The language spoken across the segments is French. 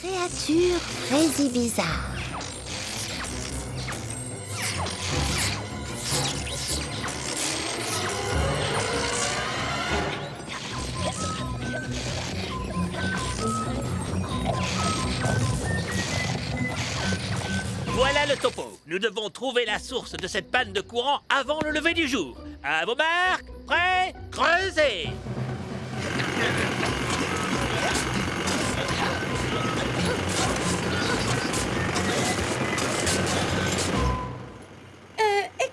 Créature très bizarre. Voilà le topo. Nous devons trouver la source de cette panne de courant avant le lever du jour. À vos marques, prêts, creusez!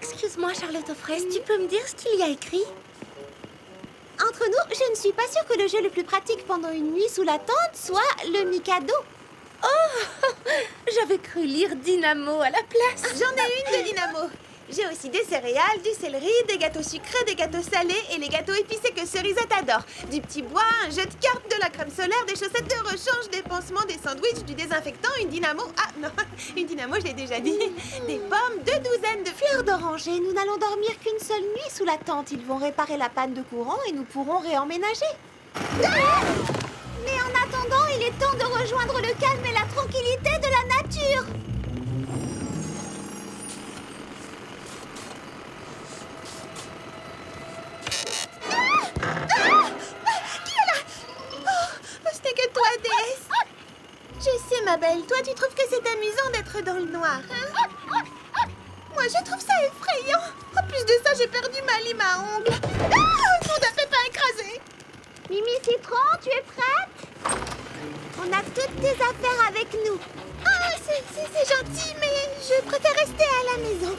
Excuse-moi, Charlotte aux fraises, tu peux me dire ce qu'il y a écrit? Entre nous, je ne suis pas sûre que le jeu le plus pratique pendant une nuit sous la tente soit le Mikado. Oh, j'avais cru lire Dynamo à la place. J'en ai une de Dynamo. J'ai aussi des céréales, du céleri, des gâteaux sucrés, des gâteaux salés et les gâteaux épicés que Cerisette adore. Du petit bois, un jeu de cartes, de la crème solaire, des chaussettes de rechange, des pansements, des sandwichs, du désinfectant, une Dynamo... Ah non, une Dynamo, je l'ai déjà dit. Des pommes, 2 douzaines de Fleur d'oranger, nous n'allons dormir qu'une seule nuit sous la tente. Ils vont réparer la panne de courant et nous pourrons réemménager. Ah! Mais en attendant, il est temps de rejoindre le calme et la tranquillité de la nature. Ce n'est que toi, déesse. Je sais, ma belle, toi, tu trouves que c'est amusant d'être dans le noir, hein? Moi, je trouve ça effrayant. En plus de ça, j'ai perdu ma lime à ongles. Ah, nom d'un pépin écrasé. Mimi Citron, tu es prête? On a toutes tes affaires avec nous. Ah, c'est gentil, mais je préfère rester à la maison.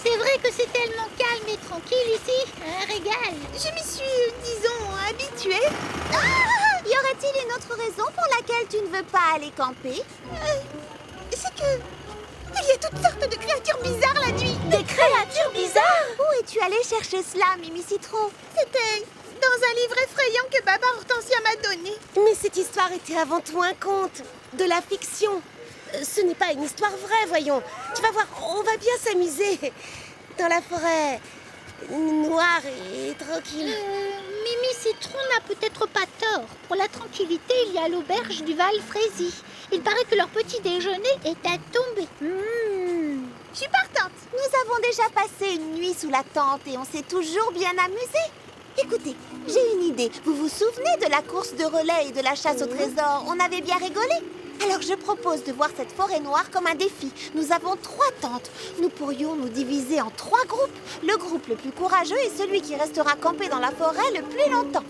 C'est vrai que c'est tellement calme et tranquille ici. Un régal. Je m'y suis, disons, habituée. Y aurait-il une autre raison pour laquelle tu ne veux pas aller camper? C'est que... il y a toutes sortes de créatures bizarres la nuit. Des créatures bizarres? Où es-tu allée chercher cela, Mimi Citron? C'était dans un livre effrayant que Baba Hortensia m'a donné. Mais cette histoire était avant tout un conte, de la fiction. Ce n'est pas une histoire vraie, voyons. Tu vas voir, on va bien s'amuser. Dans la forêt, noire et tranquille. Mimi Citron n'a peut-être pas tort. Pour la tranquillité, il y a l'auberge du Val Frézy. Il paraît que leur petit déjeuner est à tomber. Je suis partante. Nous avons déjà passé une nuit sous la tente et on s'est toujours bien amusés. Écoutez, j'ai une idée. Vous vous souvenez de la course de relais et de la chasse au trésor? On avait bien rigolé. Alors je propose de voir cette forêt noire comme un défi. Nous avons 3 tentes. Nous pourrions nous diviser en 3 groupes. Le groupe le plus courageux est celui qui restera campé dans la forêt le plus longtemps.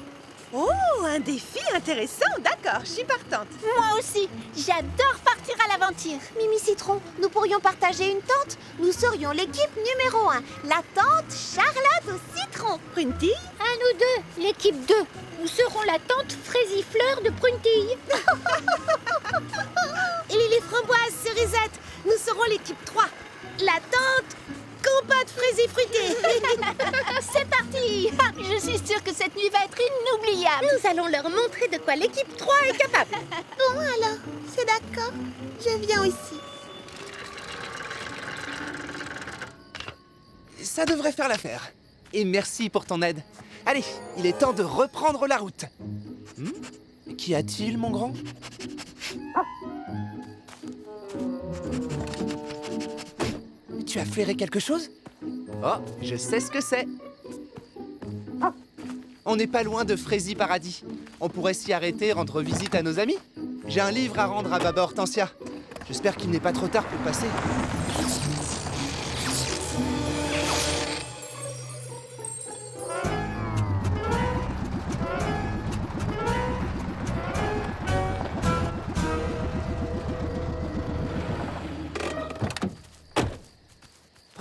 Oh, un défi intéressant. D'accord, je suis partante. Moi aussi, j'adore partir à l'aventure. Mimi Citron, nous pourrions partager une tente. Nous serions l'équipe numéro 1. La tente Charlotte au citron. Prunty? À nous deux, l'équipe 2. Nous serons la tante Fraisifleur de Pruntille. Et les framboises, Cerisette, nous serons l'équipe 3. La tente compote fraisée fruitée. C'est parti. Je suis sûre que cette nuit va être inoubliable. Nous allons leur montrer de quoi l'équipe 3 est capable. Bon alors, c'est d'accord. Je viens aussi. Ça devrait faire l'affaire. Et merci pour ton aide. Allez, il est temps de reprendre la route. Qu'y a-t-il, mon grand? Tu as flairé quelque chose? Oh, je sais ce que c'est. On n'est pas loin de Frézy Paradis. On pourrait s'y arrêter et rendre visite à nos amis. J'ai un livre à rendre à Baba Hortensia. J'espère qu'il n'est pas trop tard pour passer.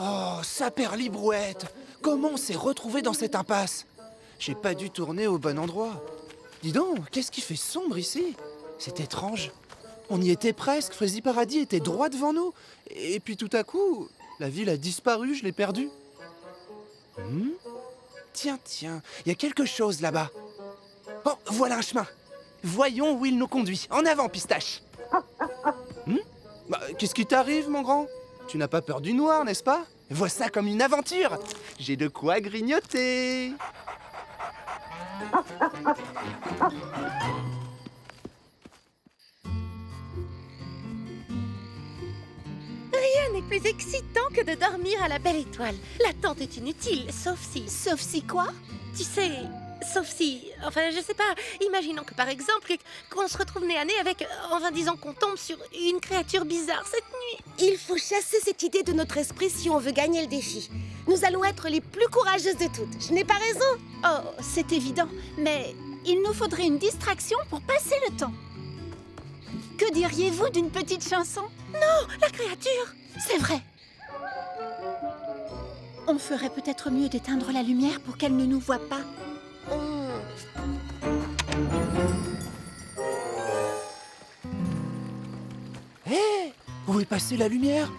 Oh, saperlibrouette! Comment on s'est retrouvé dans cette impasse? J'ai pas dû tourner au bon endroit. Dis donc, qu'est-ce qui fait sombre ici? C'est étrange. On y était presque, Frézy Paradis était droit devant nous. Et puis tout à coup, la ville a disparu, je l'ai perdue. Tiens, il y a quelque chose là-bas. Oh, voilà un chemin. Voyons où il nous conduit. En avant, Pistache. Bah, qu'est-ce qui t'arrive, mon grand? Tu n'as pas peur du noir, n'est-ce pas? Vois ça comme une aventure. J'ai de quoi grignoter. Rien n'est plus excitant que de dormir à la belle étoile. La tente est inutile, sauf si... Sauf si quoi? Tu sais, sauf si... Enfin, je sais pas. Imaginons que, par exemple, qu'on se retrouve nez à nez avec... Enfin, disons qu'on tombe sur une créature bizarre cette nuit. Il faut chasser cette idée de notre esprit si on veut gagner le défi. Nous allons être les plus courageuses de toutes. Je n'ai pas raison? Oh, c'est évident, mais il nous faudrait une distraction pour passer le temps. Que diriez-vous d'une petite chanson? La créature! C'est vrai. On ferait peut-être mieux d'éteindre la lumière pour qu'elle ne nous voie pas. Hé! Où est passée la lumière?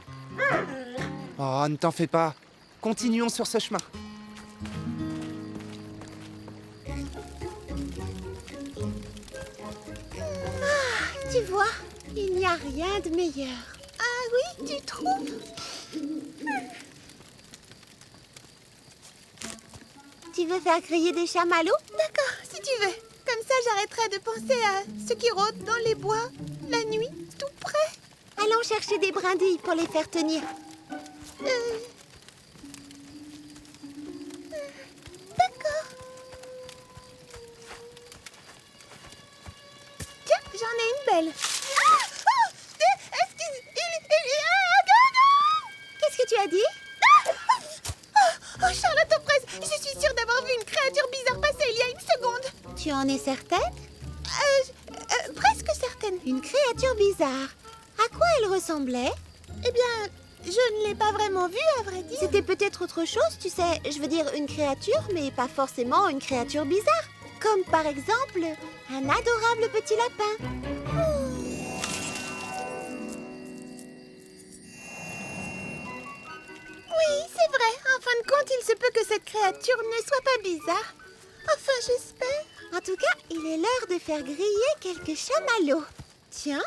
Oh, ne t'en fais pas. Continuons sur ce chemin. Tu vois, il n'y a rien de meilleur. Ah oui, tu trouves? Tu veux faire griller des chamallows? D'accord, si tu veux. Comme ça, j'arrêterai de penser à ce qui rôde dans les bois, la nuit, tout près. Allons chercher des brindilles pour les faire tenir. D'accord. Tiens, j'en ai une belle. Ah! Oh! Excuse... Qu'est-ce que tu as dit? Oh, Charlotte aux fraises, je suis sûre d'avoir vu une créature bizarre passer il y a une seconde. Tu en es certaine? Presque certaine. Une créature bizarre. À quoi elle ressemblait? Eh bien, je ne l'ai pas vraiment vue, à vrai dire. C'était peut-être autre chose, tu sais. Je veux dire une créature, mais pas forcément une créature bizarre. Comme par exemple, un adorable petit lapin. Oui, c'est vrai. En fin de compte, il se peut que cette créature ne soit pas bizarre. Enfin, j'espère. En tout cas, il est l'heure de faire griller quelques chamallows. Tiens,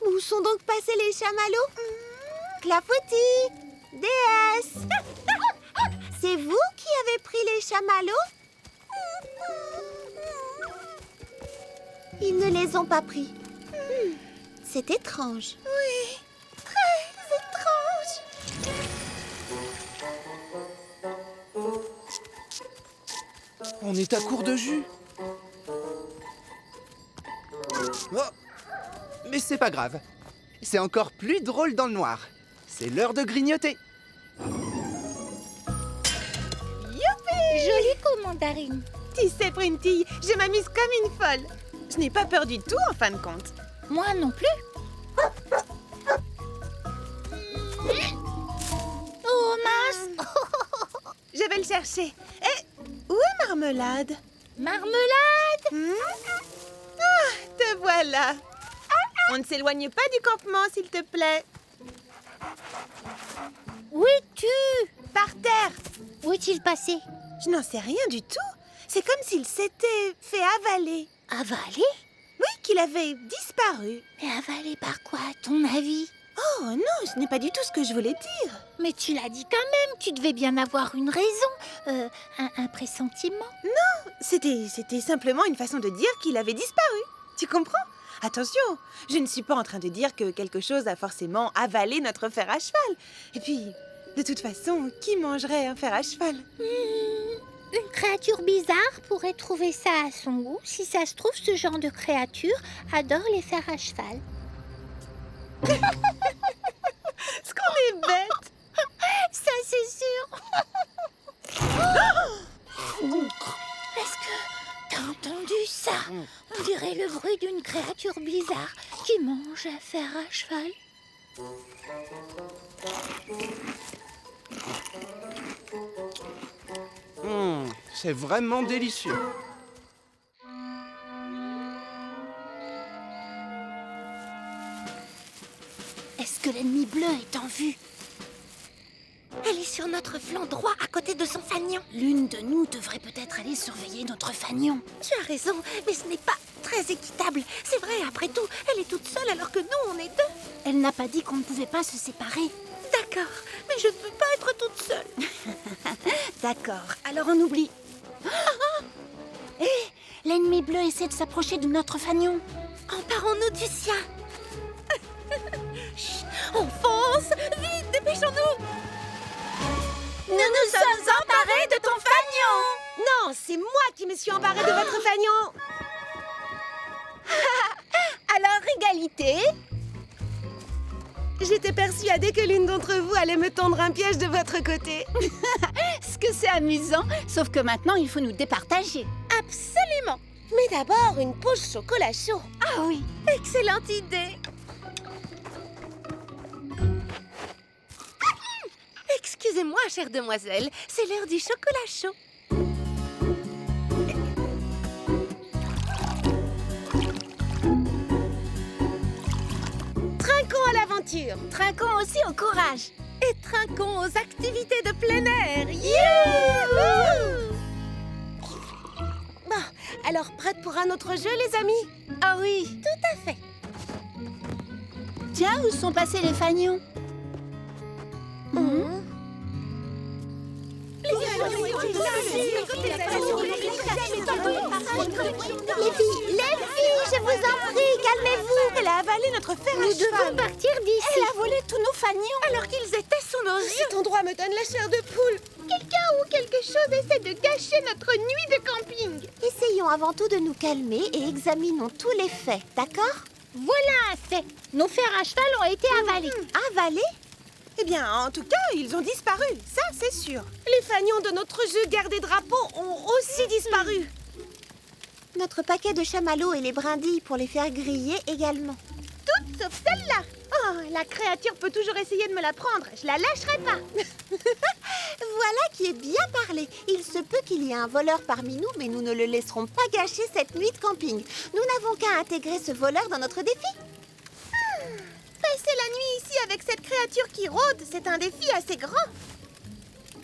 où sont donc passés les chamallows? Clafoutis, déesse. C'est vous qui avez pris les chamallows? Ils ne les ont pas pris. C'est étrange. Oui, très étrange. On est à court de jus. Oh! Mais c'est pas grave. C'est encore plus drôle dans le noir. C'est l'heure de grignoter. Joli coup, Mandarine. Tu sais, Prunty, je m'amuse comme une folle. Je n'ai pas peur du tout, en fin de compte. Moi non plus. Oh mince. Je vais le chercher. Et où est Marmelade? Marmelade. Ah, te voilà. On ne s'éloigne pas du campement, s'il te plaît. Où es-tu? Par terre. Où est-il passé? Je n'en sais rien du tout. C'est comme s'il s'était fait avaler. Avalé? Oui, qu'il avait disparu. Mais avalé par quoi, à ton avis? Oh non, ce n'est pas du tout ce que je voulais dire. Mais tu l'as dit quand même, tu devais bien avoir une raison, un pressentiment. C'était simplement une façon de dire qu'il avait disparu. Tu comprends? Attention, je ne suis pas en train de dire que quelque chose a forcément avalé notre fer à cheval. Et puis, de toute façon, qui mangerait un fer à cheval? Une créature bizarre pourrait trouver ça à son goût. Si ça se trouve, ce genre de créature adore les fers à cheval. Est-ce qu'on est bête? Ça, c'est sûr. Est-ce que t'as entendu ça? On dirait le bruit d'une créature bizarre qui mange un fer à cheval. C'est vraiment délicieux. Est-ce que l'ennemi bleu est en vue? Elle est sur notre flanc droit, à côté de son fanion. L'une de nous devrait peut-être aller surveiller notre fanion. Tu as raison, mais ce n'est pas très équitable. C'est vrai, après tout, elle est toute seule alors que nous, on est deux. Elle n'a pas dit qu'on ne pouvait pas se séparer. D'accord, mais je ne peux pas être toute seule. D'accord, alors on oublie. Hé, l'ennemi bleu essaie de s'approcher de notre fanion. Emparons-nous du sien. Chut, on fonce. avance! Vite, dépêchons-nous! Nous nous sommes emparés de ton fanion! Non, c'est moi qui me suis emparée de votre fanion! Alors, égalité? J'étais persuadée que l'une d'entre vous allait me tendre un piège de votre côté. Ce que c'est amusant, sauf que maintenant, il faut nous départager. Absolument! Mais d'abord, une pause chocolat chaud. Ah oui. Excellente idée! Excusez-moi, chère demoiselle, c'est l'heure du chocolat chaud. Trinquons à l'aventure Trinquons aussi au courage. et trinquons aux activités de plein air. Youhou! Bon, alors prête pour un autre jeu, les amis? Ah oui. Tout à fait. Tiens, où sont passés les fanions? Les filles, je vous en prie, calmez-vous. Elle a avalé notre fer à Nous devons cheval. partir d'ici. Elle a volé tous nos fanions. Alors qu'ils étaient sous nos yeux. Cet endroit me donne la chair de poule. Quelqu'un ou quelque chose essaie de gâcher notre nuit de camping. Essayons avant tout de nous calmer et examinons tous les faits, d'accord? Voilà un fait. Nos fers à cheval ont été avalés. Avalés? Eh bien, en tout cas, ils ont disparu. Ça, c'est sûr. Les fanions de notre jeu Garder Drapeau ont aussi disparu. Notre paquet de chamallows et les brindilles pour les faire griller également. Toutes sauf celle-là. Oh, la créature peut toujours essayer de me la prendre. Je la lâcherai pas. Voilà qui est bien parlé. Il se peut qu'il y ait un voleur parmi nous, mais nous ne le laisserons pas gâcher cette nuit de camping. Nous n'avons qu'à intégrer ce voleur dans notre défi. Passer la nuit ici avec cette créature qui rôde, c'est un défi assez grand.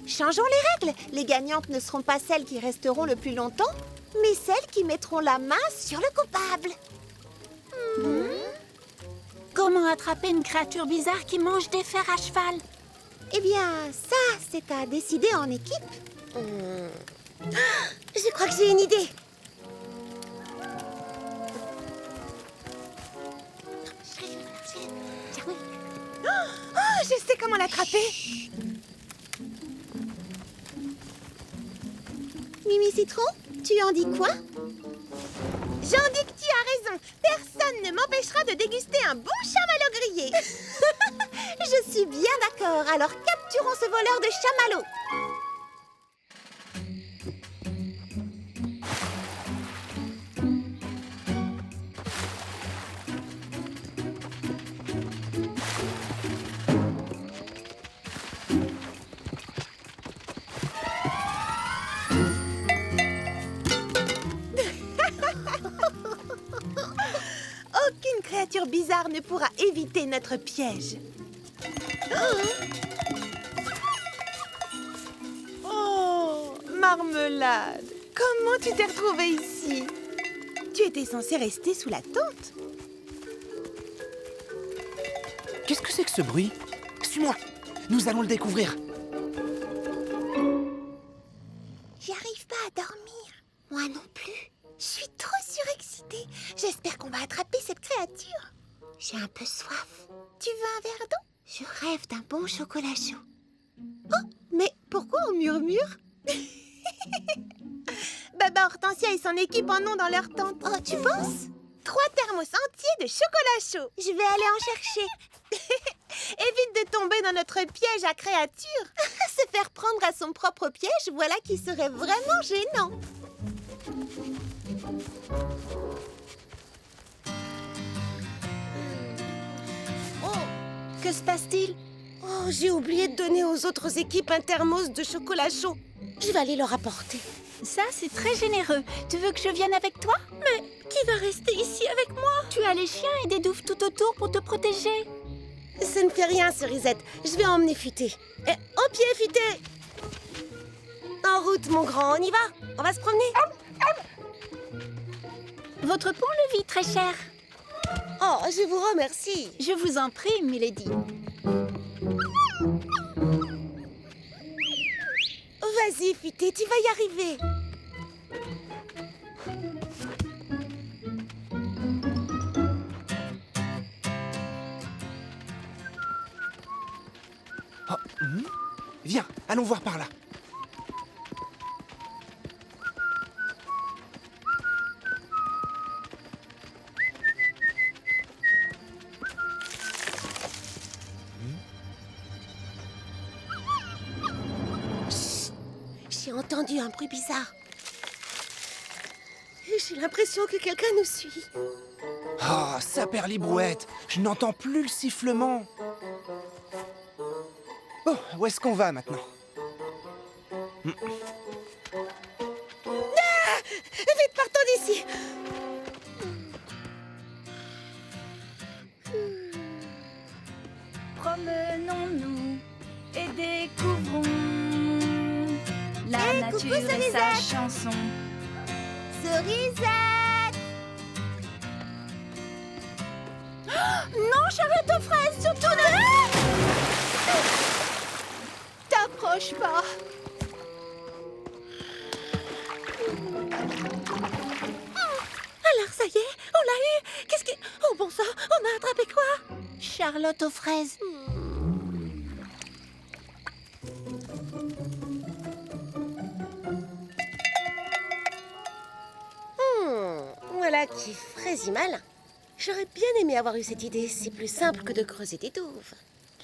Changeons les règles. Les gagnantes ne seront pas celles qui resteront le plus longtemps, mais celles qui mettront la main sur le coupable. Comment attraper une créature bizarre qui mange des fers à cheval? Eh bien, ça, c'est à décider en équipe. Je crois que j'ai une idée. Oh, je sais comment l'attraper. Mimi Citron, tu en dis quoi? J'en dis que tu as raison. Personne ne m'empêchera de déguster un bon chamallow grillé. Je suis bien d'accord. Alors capturons ce voleur de chamallows. Aucune créature bizarre ne pourra éviter notre piège. Oh, Marmelade, comment tu t'es retrouvée ici? Tu étais censée rester sous la tente. Qu'est-ce que c'est que ce bruit? Suis-moi. Nous allons le découvrir. J'y arrive pas à dormir. Moi non plus. Je suis trop surexcitée. J'espère qu'on va attraper cette créature. J'ai un peu soif. Tu veux un verre d'eau? Je rêve d'un bon chocolat chaud. Oh, mais pourquoi on murmure? Baba Hortensia et son équipe en ont dans leur tente. Oh, tu penses? 3 thermos entiers de chocolat chaud. Je vais aller en chercher. Évite de tomber dans notre piège à créature. Se faire prendre à son propre piège, voilà qui serait vraiment gênant. Que se passe-t-il? Oh, j'ai oublié de donner aux autres équipes un thermos de chocolat chaud. Je vais aller leur apporter. Ça, c'est très généreux. Tu veux que je vienne avec toi? Mais qui va rester ici avec moi? Tu as les chiens et des douves tout autour pour te protéger. Ça ne fait rien, Cerisette. Je vais emmener Futé. Au pied, Futé! En route, mon grand, on y va? On va se promener? Votre pont-levis, très cher. Oh, je vous remercie. Je vous en prie, Milady. Vas-y, Futé, tu vas y arriver. Viens, allons voir par là. J'ai entendu un bruit bizarre. J'ai l'impression que quelqu'un nous suit. Ah, Saperlibrouette, je n'entends plus le sifflement. Oh, où est-ce qu'on va maintenant? Vite, partons d'ici. Promenons-nous et découvrons la Hey, nature coucou, et sa Cerisette. chanson. Cerisette! Non, Charlotte aux fraises, surtout ne... T'approches pas. Alors, ça y est, on l'a eu. Qu'est-ce que... Oh bon sang, on a attrapé quoi? Charlotte aux fraises. Voilà qui est fraisi malin. J'aurais bien aimé avoir eu cette idée. C'est plus simple que de creuser des douves.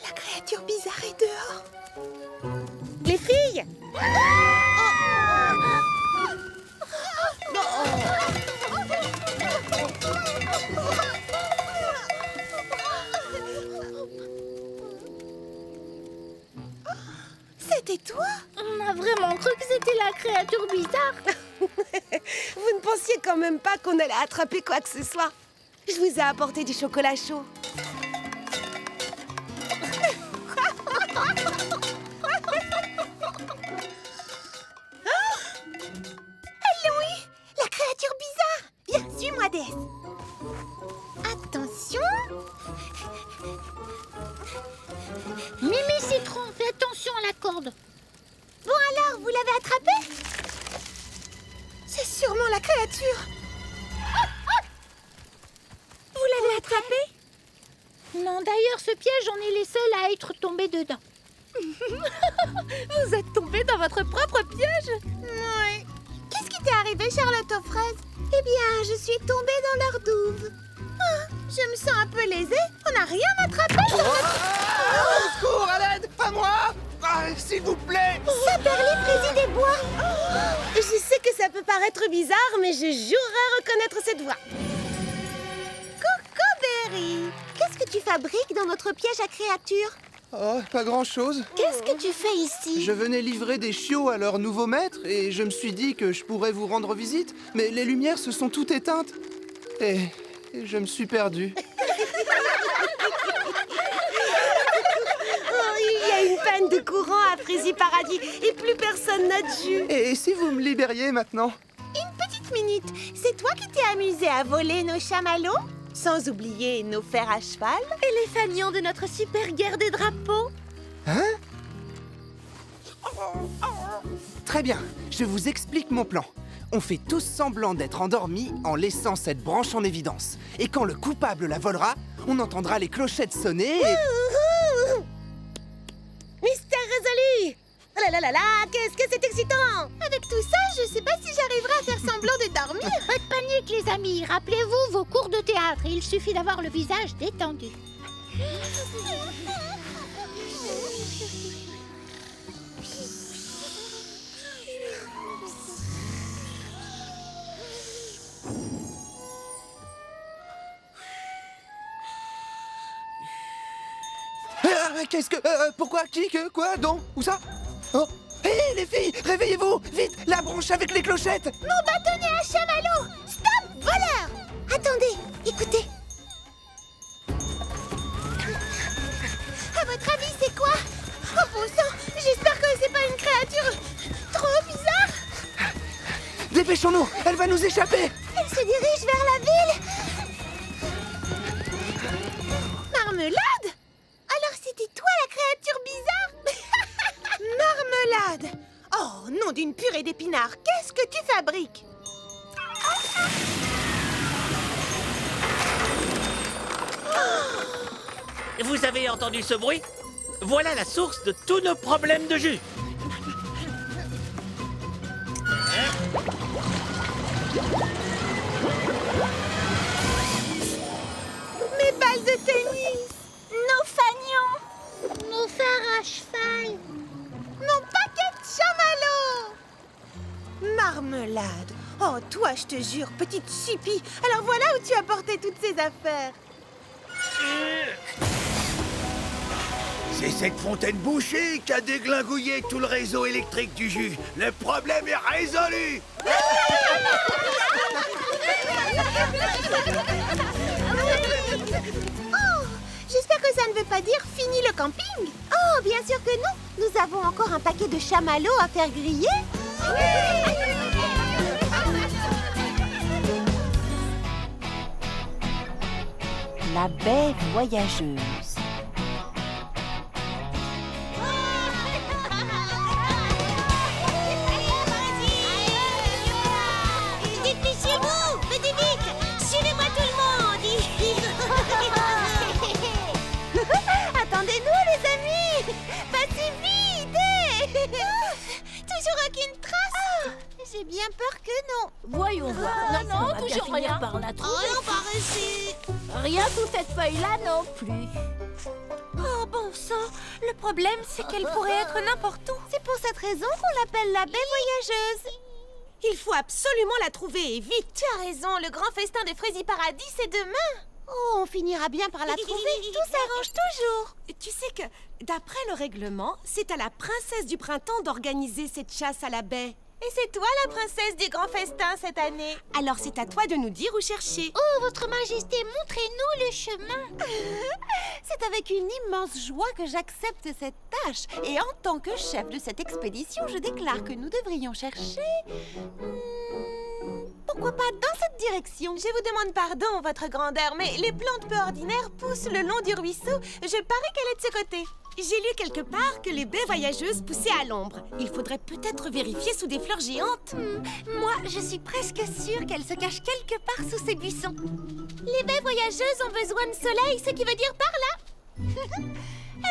La créature bizarre est dehors. Les filles! C'était toi? On a vraiment cru que c'était la créature bizarre. Vous ne pensiez quand même pas qu'on allait attraper quoi que ce soit? Je vous ai apporté du chocolat chaud. Louis, la créature bizarre. Viens, suis-moi, déesse. Attention. Mimi Citron, fais attention à la corde. Bon alors, vous l'avez attrapé? C'est sûrement la créature. Vous l'avez attrapé? Non, d'ailleurs, ce piège, on est les seuls à être tombés dedans. Vous êtes tombé dans votre propre piège? Oui. Qu'est-ce qui t'est arrivé, Charlotte aux fraises? Eh bien, je suis tombée dans leur douve. Ah, je me sens un peu lésée. On n'a rien attrapé, Charlotte. Au secours, à l'aide! À moi! Ah, s'il vous plaît! Saperlibrouette des bois. Je sais que ça peut paraître bizarre, mais je jurerais reconnaître cette voix. Coucou, Berry. Qu'est-ce que tu fabriques dans notre piège à créatures? Oh, pas grand-chose. Qu'est-ce que tu fais ici? Je venais livrer des chiots à leur nouveau maître et je me suis dit que je pourrais vous rendre visite, mais les lumières se sont toutes éteintes. Et je me suis perdu. Oh, il y a une panne de courant à Frézy Paradis et plus personne n'a de jus. Et si vous me libériez maintenant? Une petite minute. C'est toi qui t'es amusé à voler nos chamallows? Sans oublier nos fers à cheval? Et les fanions de notre super guerre des drapeaux. Hein? Très bien, je vous explique mon plan. On fait tous semblant d'être endormis en laissant cette branche en évidence. Et quand le coupable la volera, on entendra les clochettes sonner et... Mystère résolu. Oh là là là là, qu'est-ce que c'est excitant! Avec tout ça, je sais pas si j'arriverai à faire semblant de dormir. Pas de panique, les amis. Rappelez-vous vos cours de théâtre. Il suffit d'avoir le visage détendu. Qu'est-ce que... pourquoi? Qui? Que? Quoi? Dont? Où ça? Oh! Hé, les filles! Réveillez-vous! Vite! La branche avec les clochettes! Mon bâtonnet à chamallow! Stop, voleur! Attendez, écoutez. À votre avis, c'est quoi? Oh bon sang, j'espère que c'est pas une créature trop bizarre. Dépêchons-nous! Elle va nous échapper! Elle se dirige vers la ville. Marmelade? Alors c'était toi la créature bizarre? Marmelade! Oh, nom d'une purée d'épinards, qu'est-ce que tu fabriques? Vous avez entendu ce bruit? Voilà la source de tous nos problèmes de jus. Mes balles de tennis! Nos fanions, nos phares à cheval. Mon paquet de chamallows! Marmelade! Oh, toi, je te jure, petite chipie! Alors voilà où tu as porté toutes ces affaires! C'est cette fontaine bouchée qui a déglingouillé tout le réseau électrique du jus. Le problème est résolu. Oh, j'espère que ça ne veut pas dire fini le camping! Oh, bien sûr que non. Nous avons encore un paquet de chamallows à faire griller. La baie voyageuse. Dépêchez-vous! Venez vite! Suivez-moi tout le monde! Attendez-nous, les amis. Passez vite. Toujours aucune trace! J'ai bien peur que non. Voyons voir. Non, toujours rien par la trouver. Rien par ici! Rien sous cette feuille-là non plus. Oh, bon sang! Le problème, c'est qu'elle pourrait être n'importe où. C'est pour cette raison qu'on l'appelle la baie voyageuse. Il faut absolument la trouver, et vite! Tu as raison, le grand festin de Frazy Paradis, c'est demain! Oh, on finira bien par la trouver. Tout s'arrange toujours. Tu sais que, d'après le règlement, c'est à la princesse du printemps d'organiser cette chasse à la baie. Et c'est toi la princesse du grand festin cette année. Alors c'est à toi de nous dire où chercher. Oh, votre majesté, montrez-nous le chemin. C'est avec une immense joie que j'accepte cette tâche. Et en tant que chef de cette expédition, je déclare que nous devrions chercher... pourquoi pas dans cette direction? Je vous demande pardon, votre grandeur, mais les plantes peu ordinaires poussent le long du ruisseau. Je parie qu'elle est de ce côté. J'ai lu quelque part que les baies voyageuses poussaient à l'ombre. Il faudrait peut-être vérifier sous des fleurs géantes. Moi, je suis presque sûre qu'elle se cache quelque part sous ces buissons. Les baies voyageuses ont besoin de soleil, ce qui veut dire par là.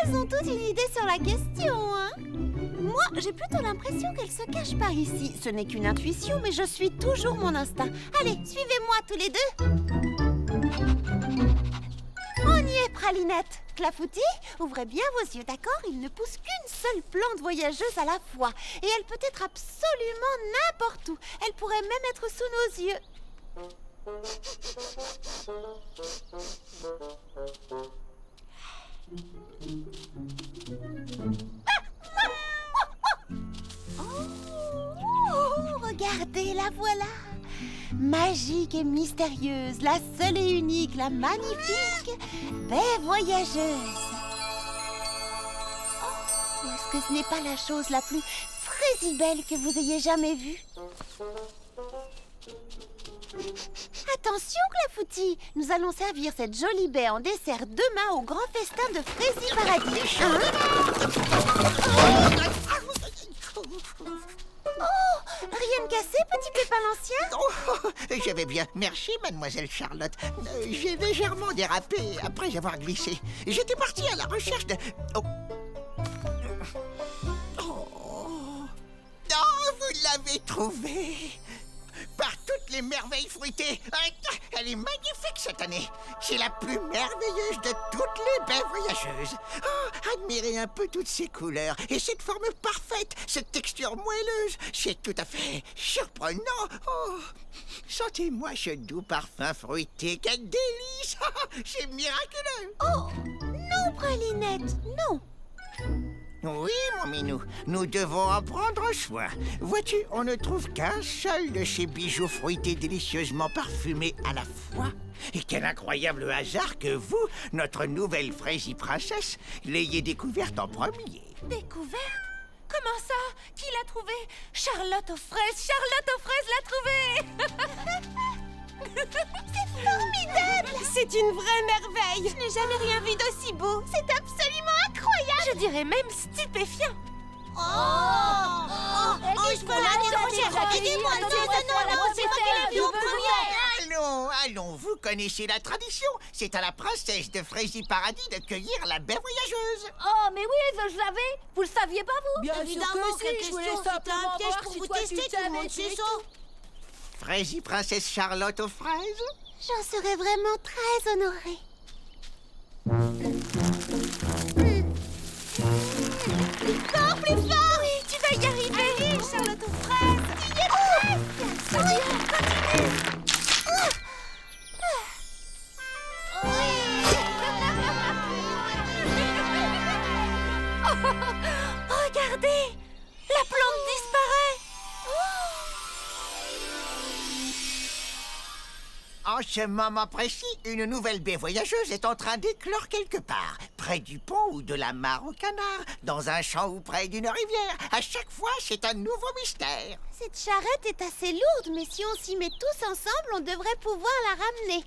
Elles ont toutes une idée sur la question, hein? Moi, j'ai plutôt l'impression qu'elles se cachent par ici. Ce n'est qu'une intuition, mais je suis toujours mon instinct. Allez, suivez-moi tous les deux. On y est, Pralinette. Clafoutis, ouvrez bien vos yeux, d'accord? Il ne pousse qu'une seule plante voyageuse à la fois. Et elle peut être absolument n'importe où. Elle pourrait même être sous nos yeux. Oh, regardez, la voilà. Magique et mystérieuse, la seule et unique, la magnifique baie voyageuse. Oh, est-ce que ce n'est pas la chose la plus frésibelle que vous ayez jamais vue? Attention, Clafoutis, nous allons servir cette jolie baie en dessert demain au grand festin de Frazy Paradis. Hein? Oh, rien de cassé, petit pépin l'ancien? Oh, je vais bien. Merci, mademoiselle Charlotte. J'ai légèrement dérapé après avoir glissé. J'étais parti à la recherche de... Oh. Oh, vous l'avez trouvée. Par toutes les merveilles fruitées. Elle est magnifique cette année. C'est la plus merveilleuse de toutes les baies voyageuses. Oh, admirez un peu toutes ces couleurs et cette forme parfaite, cette texture moelleuse. C'est tout à fait surprenant. Oh, sentez-moi ce doux parfum fruité. Quel délice. C'est miraculeux. Oh, non, Pralinette, non. Oui, mon minou, nous devons en prendre soin. Vois-tu, on ne trouve qu'un seul de ces bijoux fruités délicieusement parfumés à la fois. Et quel incroyable hasard que vous, notre nouvelle Frazy princesse, l'ayez découverte en premier. Découverte? Comment ça? Qui l'a trouvée? Charlotte aux fraises! Charlotte aux fraises l'a trouvée! C'est formidable! C'est une vraie merveille! Je n'ai jamais rien vu d'aussi beau! C'est absolument incroyable! Je dirais même stupéfiant! Je veux la Allons, vous connaissez la tradition. C'est à la princesse de Frézy Paradis de cueillir la baie voyageuse. Oh, mais oui, je le savais. Vous le saviez pas, vous? Bien évidemment, si, je voulais simplement un piège pour vous tester, tout le monde sait ça. Frézy Princesse Charlotte aux fraises. J'en serais vraiment très honorée. Encore plus fort! Oui, tu vas y arriver! Allez, Charlotte aux fraises! Tu y es presque! Oui, continue! Regardez! La plante disparaît! En ce moment précis, une nouvelle baie voyageuse est en train d'éclore quelque part, près du pont ou de la mare au canard, dans un champ ou près d'une rivière. À chaque fois, c'est un nouveau mystère. Cette charrette est assez lourde, mais si on s'y met tous ensemble, on devrait pouvoir la ramener.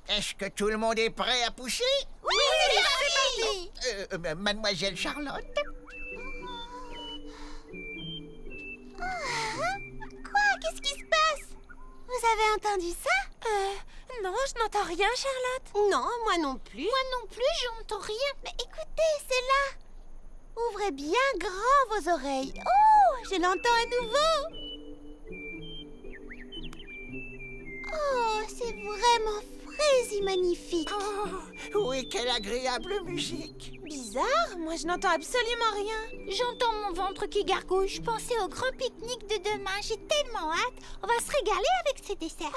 Est-ce que tout le monde est prêt à pousser? Oui, c'est parti! Mademoiselle Charlotte? Quoi? Qu'est-ce qui se passe? Vous avez entendu ça? Non, je n'entends rien, Charlotte. Non, moi non plus. Moi non plus, j'entends rien. Mais écoutez, c'est là. Ouvrez bien grand vos oreilles. Oh, je l'entends à nouveau. Oh, c'est vraiment Frézy magnifique. Oh, oui, quelle agréable musique. Bizarre, moi je n'entends absolument rien. J'entends mon ventre qui gargouille. Je pensais au grand pique-nique de demain. J'ai tellement hâte. On va se régaler avec ces desserts.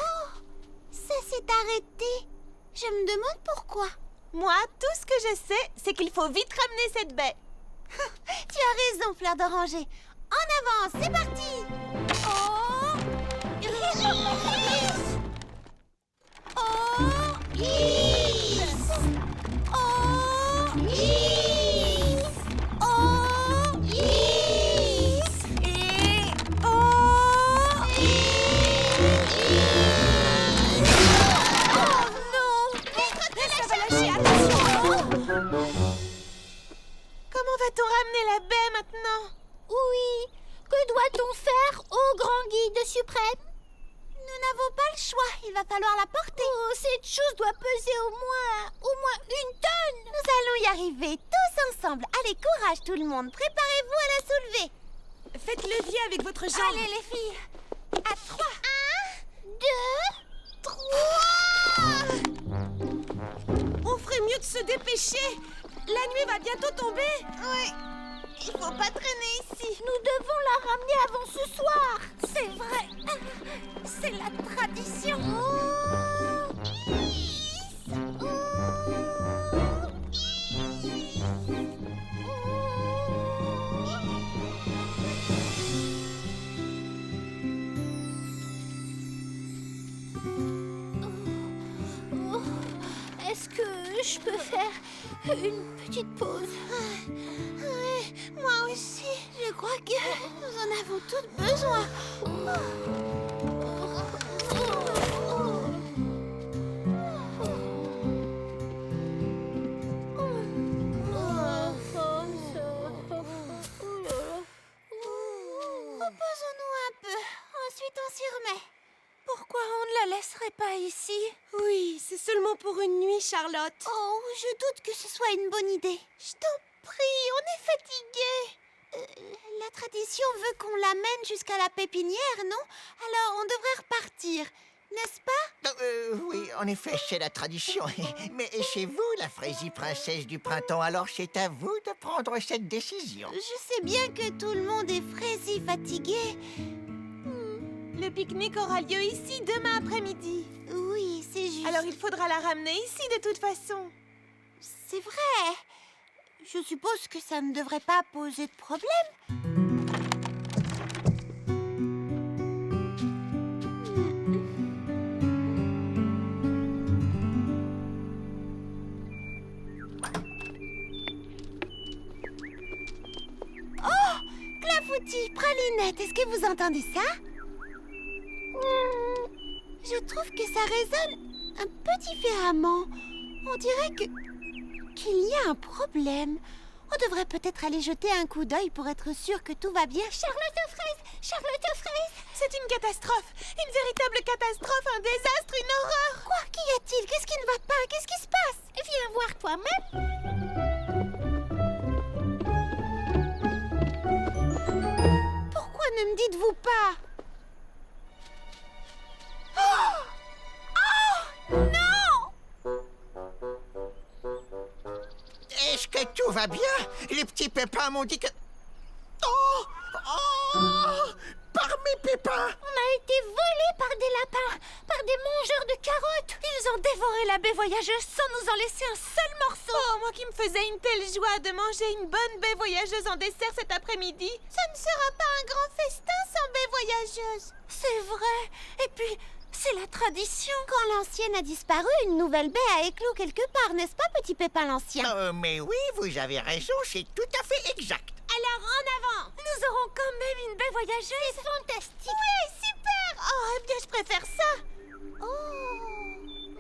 Ça s'est arrêté. Je me demande pourquoi. Moi, tout ce que je sais, c'est qu'il faut vite ramener cette baie. Tu as raison, Fleur d'Oranger. En avant, c'est parti. Oh, Comment va-t-on ramener la baie maintenant? Oui. Que doit-on faire au grand guide suprême? Nous n'avons pas le choix. Il va falloir la porter. Oh, cette chose doit peser au moins 1 tonne. Nous allons y arriver tous ensemble. Allez, courage tout le monde. Préparez-vous à la soulever. Faites levier avec votre jambe. Allez les filles. À 3. 1, 2, 3. On ferait mieux de se dépêcher. La nuit va bientôt tomber. Oui. Il faut pas traîner ici. Nous devons la ramener avant ce soir. C'est vrai. C'est la tradition. Est-ce que je peux faire une petite pause? Oui, moi aussi. Je crois que nous en avons toutes besoin. Reposons-nous un peu. Ensuite, on s'y remet. Pourquoi on ne la laisserait pas ici? Oui, c'est seulement pour une nuit, Charlotte. Oh, je doute que ce soit une bonne idée. Je t'en prie, on est fatigués. La tradition veut qu'on l'amène jusqu'à la pépinière, non? Alors, on devrait repartir, n'est-ce pas? Oui, en effet, c'est la tradition. Mais chez vous, la Frézy Princesse du Printemps, alors c'est à vous de prendre cette décision. Je sais bien que tout le monde est Frézy fatigué. Le pique-nique aura lieu ici demain après-midi. Oui, c'est juste. Alors il faudra la ramener ici de toute façon. C'est vrai. Je suppose que ça ne devrait pas poser de problème. Oh, Clafoutis, Pralinette, est-ce que vous entendez ça? Je trouve que ça résonne un peu différemment. On dirait qu'il y a un problème. On devrait peut-être aller jeter un coup d'œil pour être sûr que tout va bien. Charlotte aux fraises! Charlotte aux fraises! C'est une catastrophe. Une véritable catastrophe, un désastre, une horreur. Quoi? Qu'y a-t-il? Qu'est-ce qui ne va pas? Qu'est-ce qui se passe? Viens voir toi-même. Pourquoi ne me dites-vous pas? Est-ce que tout va bien? Les petits pépins m'ont dit que... Oh! Oh! Par mes pépins! On a été volés par des lapins, par des mangeurs de carottes. Ils ont dévoré la baie voyageuse sans nous en laisser un seul morceau. Oh, moi qui me faisais une telle joie de manger une bonne baie voyageuse en dessert cet après-midi. Ça ne sera pas un grand festin sans baie voyageuse. C'est vrai. Et puis, c'est la tradition. Quand l'ancienne a disparu, une nouvelle baie a éclos quelque part, n'est-ce pas, petit Pépin l'ancien? Mais oui, vous avez raison, c'est tout à fait exact. Alors, en avant. Nous aurons quand même une baie voyageuse. C'est fantastique. Oui, super. Oh, eh bien, je préfère ça.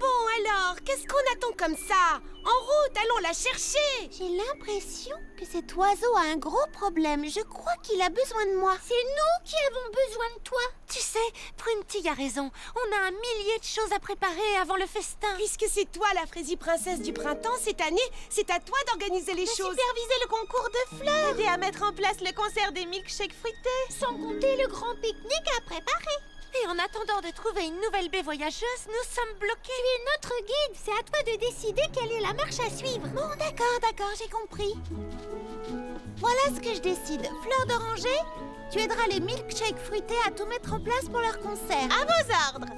Bon alors, qu'est-ce qu'on attend comme ça? En route, allons la chercher. J'ai l'impression que cet oiseau a un gros problème. Je crois qu'il a besoin de moi. C'est nous qui avons besoin de toi. Tu sais, Prunty a raison. On a un millier de choses à préparer avant le festin. Puisque c'est toi la fraisie princesse du printemps cette année, c'est à toi d'organiser les choses. Superviser le concours de fleurs. Aider à mettre en place le concert des milkshakes fruités. Sans compter le grand pique-nique à préparer. Et en attendant de trouver une nouvelle baie voyageuse, nous sommes bloqués. Tu es notre guide, c'est à toi de décider quelle est la marche à suivre. Bon, d'accord, j'ai compris. Voilà ce que je décide. Fleur d'oranger, tu aideras les milkshakes fruités à tout mettre en place pour leur concert. À vos ordres.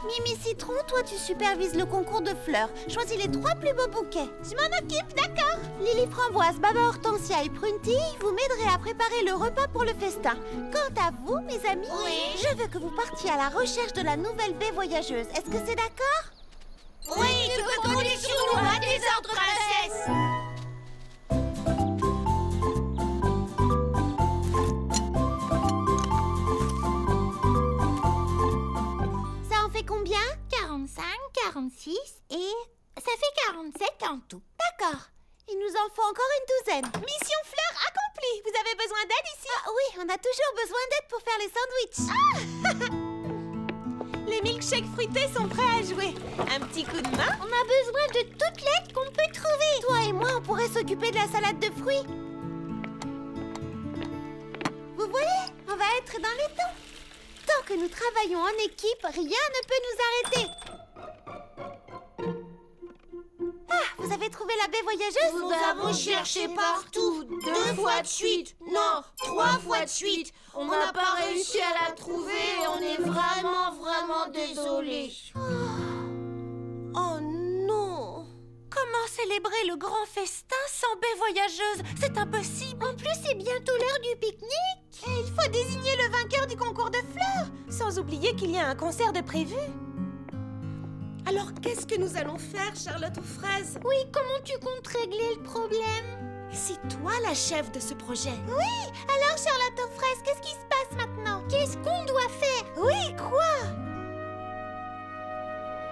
Mimi Citron, toi tu supervises le concours de fleurs. Choisis les 3 plus beaux bouquets. Je m'en occupe, d'accord. Lily Framboise, Baba Hortensia et Prunty, vous m'aiderez à préparer le repas pour le festin. Quant à vous, mes amis, je veux que vous partiez à la recherche de la nouvelle baie voyageuse. Est-ce que c'est d'accord? Oui, tu peux compter sur nous, à tes ordres, princesse. Ça en fait combien? 45, 46 et ça fait 47 en tout. D'accord. Il nous en faut encore une douzaine. Mission fleur accomplie. Vous avez besoin d'aide ici? Ah oui, on a toujours besoin d'aide pour faire les sandwichs. Les milkshakes fruités sont prêts à jouer. Un petit coup de main? On a besoin de toute l'aide qu'on peut trouver. Toi et moi, on pourrait s'occuper de la salade de fruits. Vous voyez, on va être dans les temps. Tant que nous travaillons en équipe, rien ne peut nous arrêter. Ah, vous avez trouvé la baie voyageuse? Nous avons cherché partout, 2 fois de suite, non, 3 fois de suite. On n'a pas réussi à la trouver et on est vraiment désolés. Oh non! Comment célébrer le grand festin sans baie voyageuse? C'est impossible. En plus, c'est bientôt l'heure du pique-nique. Et il faut désigner le vainqueur du concours de fleurs. Sans oublier qu'il y a un concert de prévu. Alors qu'est-ce que nous allons faire, Charlotte aux fraises? Oui, comment tu comptes régler le problème? C'est toi la chef de ce projet. Oui, alors Charlotte aux fraises, qu'est-ce qui se passe maintenant? Qu'est-ce qu'on doit faire? Oui, quoi?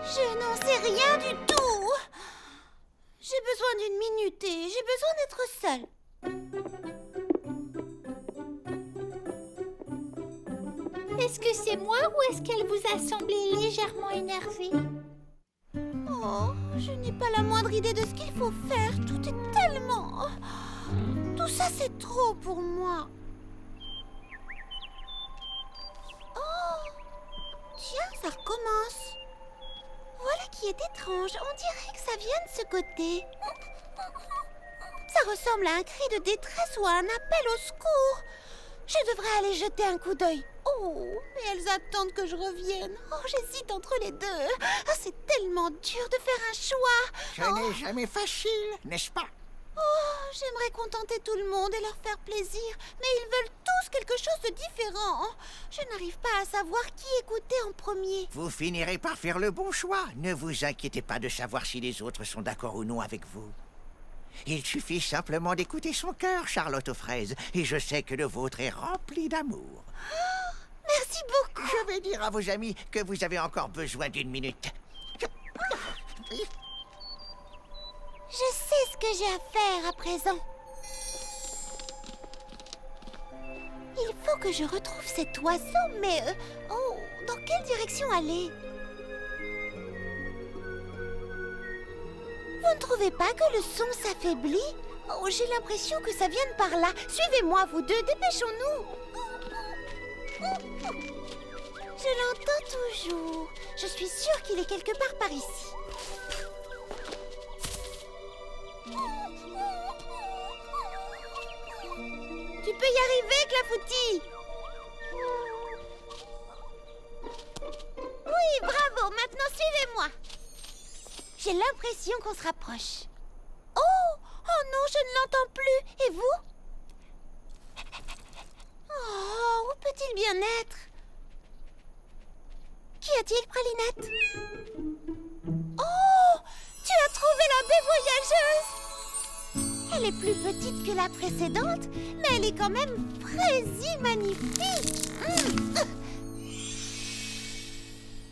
Je n'en sais rien du tout. J'ai besoin d'une minute et j'ai besoin d'être seule. Est-ce que c'est moi ou est-ce qu'elle vous a semblé légèrement énervée? Oh, je n'ai pas la moindre idée de ce qu'il faut faire. Tout est tellement... Tout ça, c'est trop pour moi. Oh, tiens, ça recommence. Voilà qui est étrange. On dirait que ça vient de ce côté. Ça ressemble à un cri de détresse ou à un appel au secours. Je devrais aller jeter un coup d'œil. Oh, mais elles attendent que je revienne. Oh, j'hésite entre les deux. Ah, c'est tellement dur de faire un choix. Ce n'est jamais facile, n'est-ce pas? Oh, j'aimerais contenter tout le monde et leur faire plaisir, mais ils veulent tous quelque chose de différent. Je n'arrive pas à savoir qui écouter en premier. Vous finirez par faire le bon choix. Ne vous inquiétez pas de savoir si les autres sont d'accord ou non avec vous. Il suffit simplement d'écouter son cœur, Charlotte aux fraises, et je sais que le vôtre est rempli d'amour. Oh, merci beaucoup. Je vais dire à vos amis que vous avez encore besoin d'une minute. Je sais ce que j'ai à faire à présent. faut que je retrouve cet oiseau, mais... oh, dans quelle direction aller? Vous ne trouvez pas que le son s'affaiblit? Oh, j'ai l'impression que ça vient de par là. Suivez-moi, vous deux, dépêchons-nous. Je l'entends toujours. Je suis sûre qu'il est quelque part par ici. Tu peux y arriver, Clafoutis. Oui, bravo. Maintenant, suivez-moi. J'ai l'impression qu'on se rapproche. Oh non, je ne l'entends plus. Et vous? Oh, où peut-il bien être? Qu'y a-t-il, Pralinette? Oh, tu as trouvé la baie voyageuse! Elle est plus petite que la précédente, mais elle est quand même fraîsie magnifique.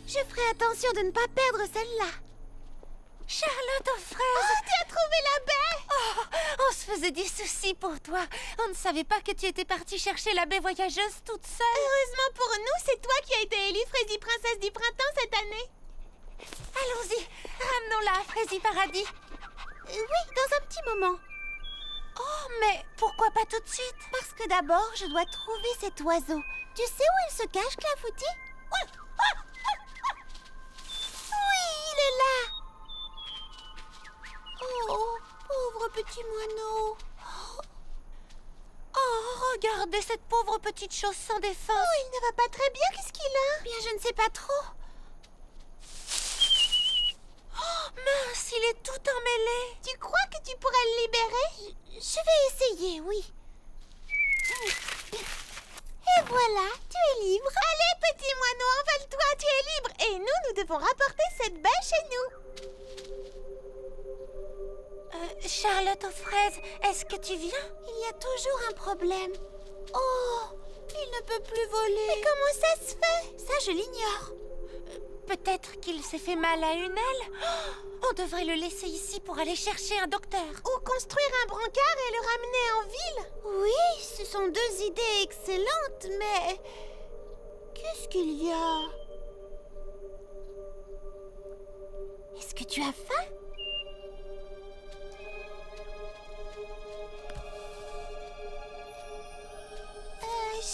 Je ferai attention de ne pas perdre celle-là. Charlotte aux fraises! Oh, tu as trouvé la baie! Oh, on se faisait des soucis pour toi. On ne savait pas que tu étais partie chercher la baie voyageuse toute seule. Heureusement pour nous, c'est toi qui as été élue Fraisie Princesse du Printemps cette année. Allons-y, ramenons-la à Fraisie Paradis. Oui, dans un petit moment. Oh, mais pourquoi pas tout de suite? Parce que d'abord, je dois trouver cet oiseau. Tu sais où il se cache, Clafoutis? Oui, il est là. Oh, pauvre petit moineau. Oh, regardez cette pauvre petite chose sans défense. Oh, il ne va pas très bien, qu'est-ce qu'il a? Bien, je ne sais pas trop. Oh, mince, il est tout emmêlé. Tu crois que tu pourrais le libérer? Je vais essayer, oui. Et voilà, tu es libre. Allez, petit moineau, envole-toi, tu es libre. Et nous devons rapporter cette baie chez nous. Charlotte aux fraises, est-ce que tu viens? Il y a toujours un problème. Oh, il ne peut plus voler. Mais comment ça se fait? Ça, je l'ignore. Peut-être qu'il s'est fait mal à une aile. On devrait le laisser ici pour aller chercher un docteur. Ou construire un brancard et le ramener en ville. Oui, ce sont deux idées excellentes, mais... qu'est-ce qu'il y a? Est-ce que tu as faim?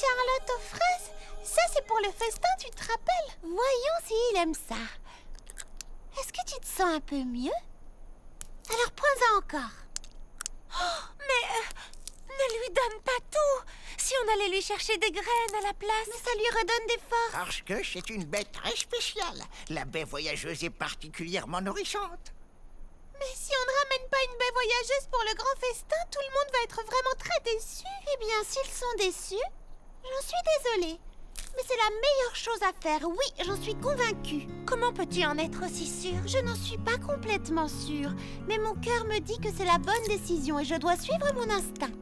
Charlotte aux fraises, ça c'est pour le festin, tu te rappelles? Voyons s'il aime ça. Est-ce que tu te sens un peu mieux? Alors prends-en encore. Oh, mais ne lui donne pas tout. Si on allait lui chercher des graines à la place. Mais ça lui redonne des forces. Parce que c'est une bête très spéciale. La baie voyageuse est particulièrement nourrissante. Mais si on ne ramène pas une baie voyageuse pour le grand festin, tout le monde va être vraiment très déçu. Eh bien, s'ils sont déçus, j'en suis désolée. Mais c'est la meilleure chose à faire, oui, j'en suis convaincue. Comment peux-tu en être aussi sûre? Je n'en suis pas complètement sûre, mais mon cœur me dit que c'est la bonne décision et je dois suivre mon instinct.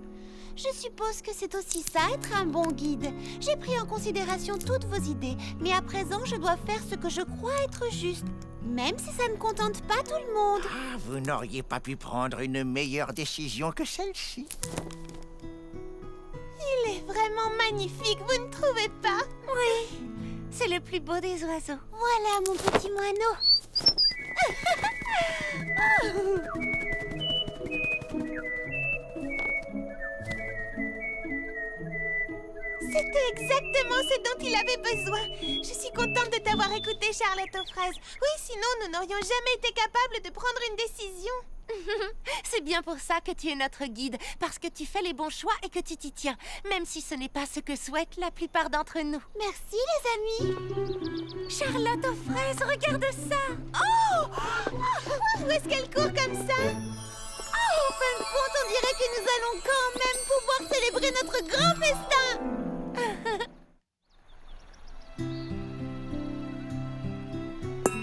Je suppose que c'est aussi ça, être un bon guide. J'ai pris en considération toutes vos idées, mais à présent, je dois faire ce que je crois être juste, même si ça ne contente pas tout le monde. Ah, vous n'auriez pas pu prendre une meilleure décision que celle-ci. Il est vraiment magnifique, vous ne trouvez pas? Oui, c'est le plus beau des oiseaux. Voilà mon petit moineau. C'était exactement ce dont il avait besoin. Je suis contente de t'avoir écouté, Charlotte aux fraises. Oui, sinon nous n'aurions jamais été capables de prendre une décision. C'est bien pour ça que tu es notre guide, parce que tu fais les bons choix et que tu t'y tiens, même si ce n'est pas ce que souhaitent la plupart d'entre nous. Merci les amis. Charlotte aux fraises, regarde ça! Oh! Où est-ce qu'elle court comme ça? En fin de compte, on dirait que nous allons quand même pouvoir célébrer notre grand festin.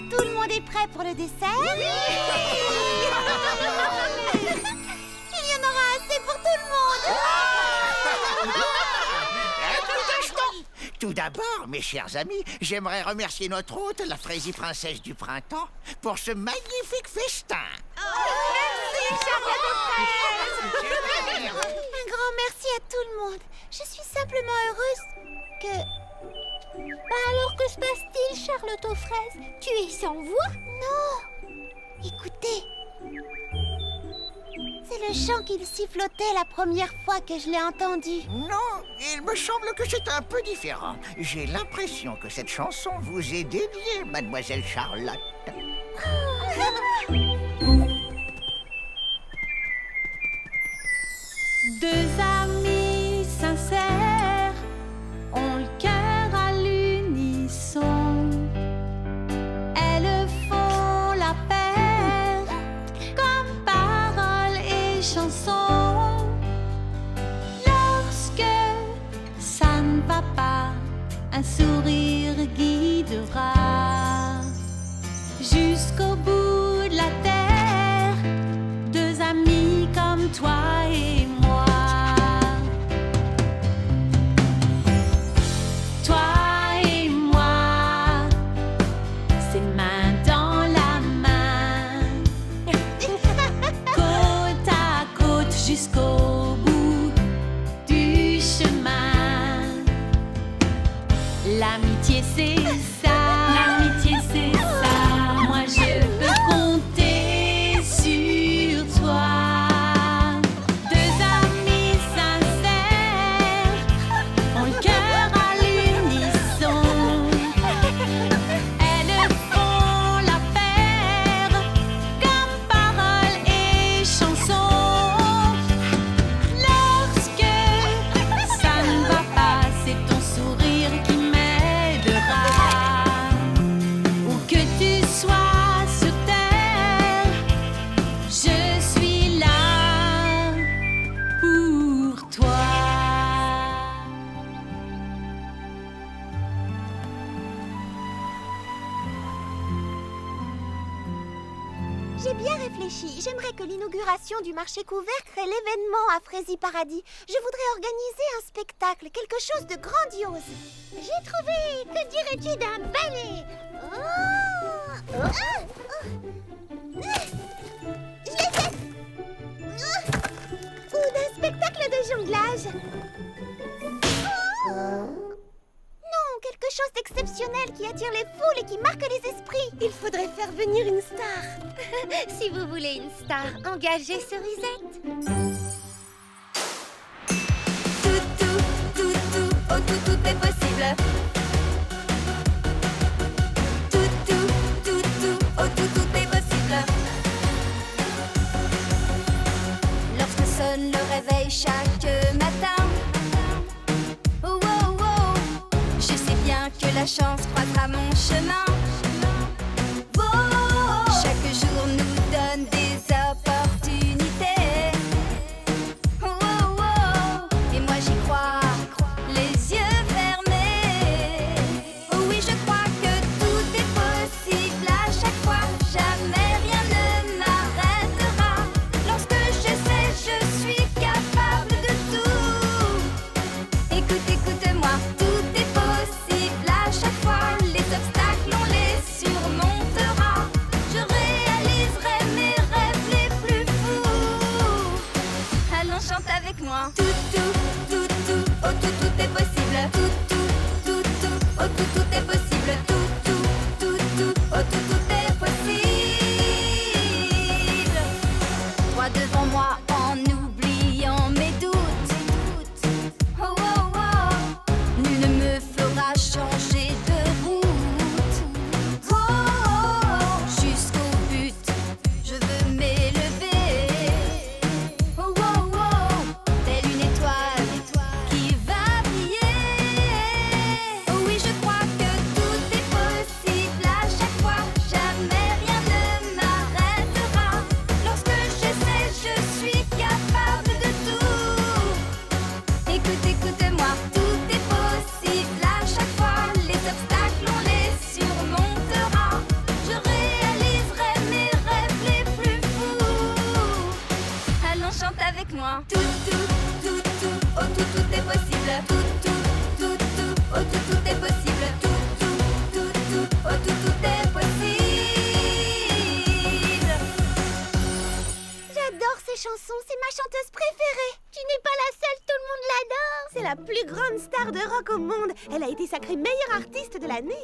Tout le monde est prêt pour le dessert? Oui! Il y en aura assez pour tout le monde. Tout d'abord, mes chers amis, j'aimerais remercier notre hôte, la Fraisie Princesse du Printemps, pour ce magnifique festin. Merci, Charlotte aux fraises. Un grand merci à tout le monde. Je suis simplement heureuse que... Alors que se passe-t-il, Charlotte aux fraises? Tu es sans voix? Non! Écoutez. C'est le chant qu'il sifflotait la première fois que je l'ai entendu. Non, il me semble que c'est un peu différent. J'ai l'impression que cette chanson vous est dédiée, mademoiselle Charlotte. Deux amis sincères ont le cœur à l'unisson. Elles font la paire comme paroles et chansons. Lorsque ça ne va pas, un sourire guidera jusqu'au bout de la terre. Deux amis comme toi et moi. Toi et moi, c'est main dans la main. Côte à côte jusqu'au bout du chemin. L'amitié c'est ça. L'amitié c'est ça. Moi je peux compter sur toi. Deux amis sincères ont le cœur à l'unisson. Elles font la paire comme paroles et chansons. Lorsque ça ne va pas, c'est ton sourire qui m'aidera. Où que tu sois sur terre, je suis là pour toi. J'ai bien réfléchi. J'aimerais que l'inauguration du marché couvert crée l'événement à Frézy Paradis. Je voudrais organiser un spectacle, quelque chose de grandiose. J'ai trouvé! Que dirais-tu d'un ballet? Je l'ai fait. Ou d'un spectacle de jonglage. Non, quelque chose d'exceptionnel qui attire les foules et qui marque les esprits. Il faudrait faire venir une star. Si vous voulez une star, engagez Cerisette. Tout, oh tout est possible. Tout, oh tout est possible. Lorsque sonne le réveil chaque matin, oh, oh, oh, je sais bien que la chance croisera mon chemin. Oh, chaque jour nous donne des opportunités. Oh, oh, oh, et moi j'y crois, les yeux fermés. Oh oui, je crois que tout est possible à chaque fois. Jamais rien ne m'arrêtera. Lorsque je sais, je suis capable de tout. Écoute-moi, tout est possible à chaque fois. Les obstacles, on les surmontera. Je réaliserai mes rêves les plus fous. Allons, chante avec moi. Tout, oh tout est possible. Tout, oh tout est possible. Tout, oh tout est possible. Droit devant moi en oubliant mes doutes. Oh, oh, oh, nul ne me fera changer de route. Oh, oh, oh, jusqu'au but, je veux m'élever. Oh, oh, oh, telle une étoile qui va briller. Oh oui, je crois que tout est possible à chaque fois. Jamais rien ne m'arrêtera. Lorsque je sais, je suis capable de tout. Écoute-moi, tout est possible à chaque fois. Les obstacles, on les surmontera. Je réaliserai mes rêves les plus fous. Allons, chante avec moi. Tout, oh tout est possible. Tout, oh tout est possible. Tout, oh tout est possible. J'adore ces chansons, c'est ma chanteuse préférée. Tu n'es pas la seule, tout le plus grande star de rock au monde. Elle a été sacrée meilleure artiste de l'année.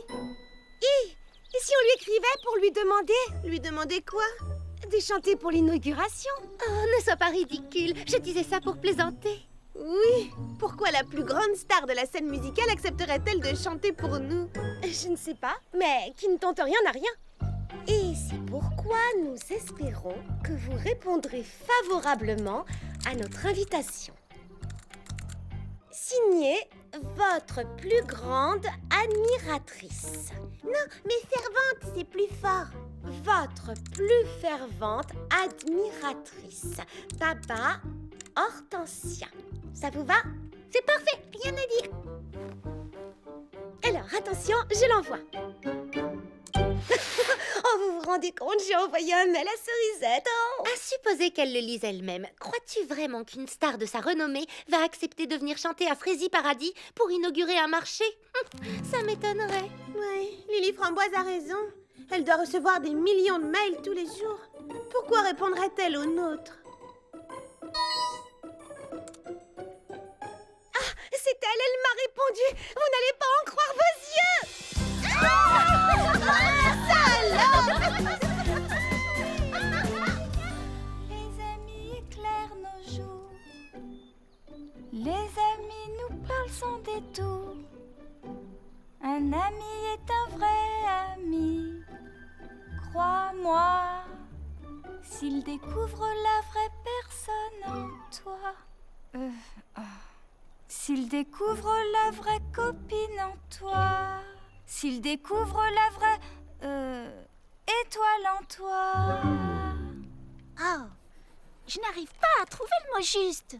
Et si on lui écrivait pour lui demander Lui demander quoi? de chanter pour l'inauguration? Oh, ne sois pas ridicule. Je disais ça pour plaisanter. Oui. Pourquoi la plus grande star de la scène musicale accepterait-elle de chanter pour nous? Je ne sais pas, mais qui ne tente rien n'a rien. Et c'est pourquoi nous espérons que vous répondrez favorablement à notre invitation. Signé votre plus grande admiratrice. Non, mais fervente, c'est plus fort. Votre plus fervente admiratrice, Baba Hortensia. Ça vous va? C'est parfait, rien à dire. Alors, attention, je l'envoie. Oh, vous vous rendez compte, j'ai envoyé un mail à Cerisette. Oh. À supposer qu'elle le lise elle-même, crois-tu vraiment qu'une star de sa renommée va accepter de venir chanter à Frézy Paradis pour inaugurer un marché? Ça m'étonnerait. Oui, Lily Framboise a raison. Elle doit recevoir des millions de mails tous les jours. Pourquoi répondrait-elle aux nôtres? Ah, c'est elle m'a répondu. Vous n'allez pas en croire vos yeux. Les amis éclairent nos jours. Les amis nous parlent sans détour. Un ami est un vrai ami. Crois-moi, s'il découvre la vraie personne en toi. S'il découvre la vraie copine en toi. S'il découvre la vraie étoile en toi. Oh, je n'arrive pas à trouver le mot juste.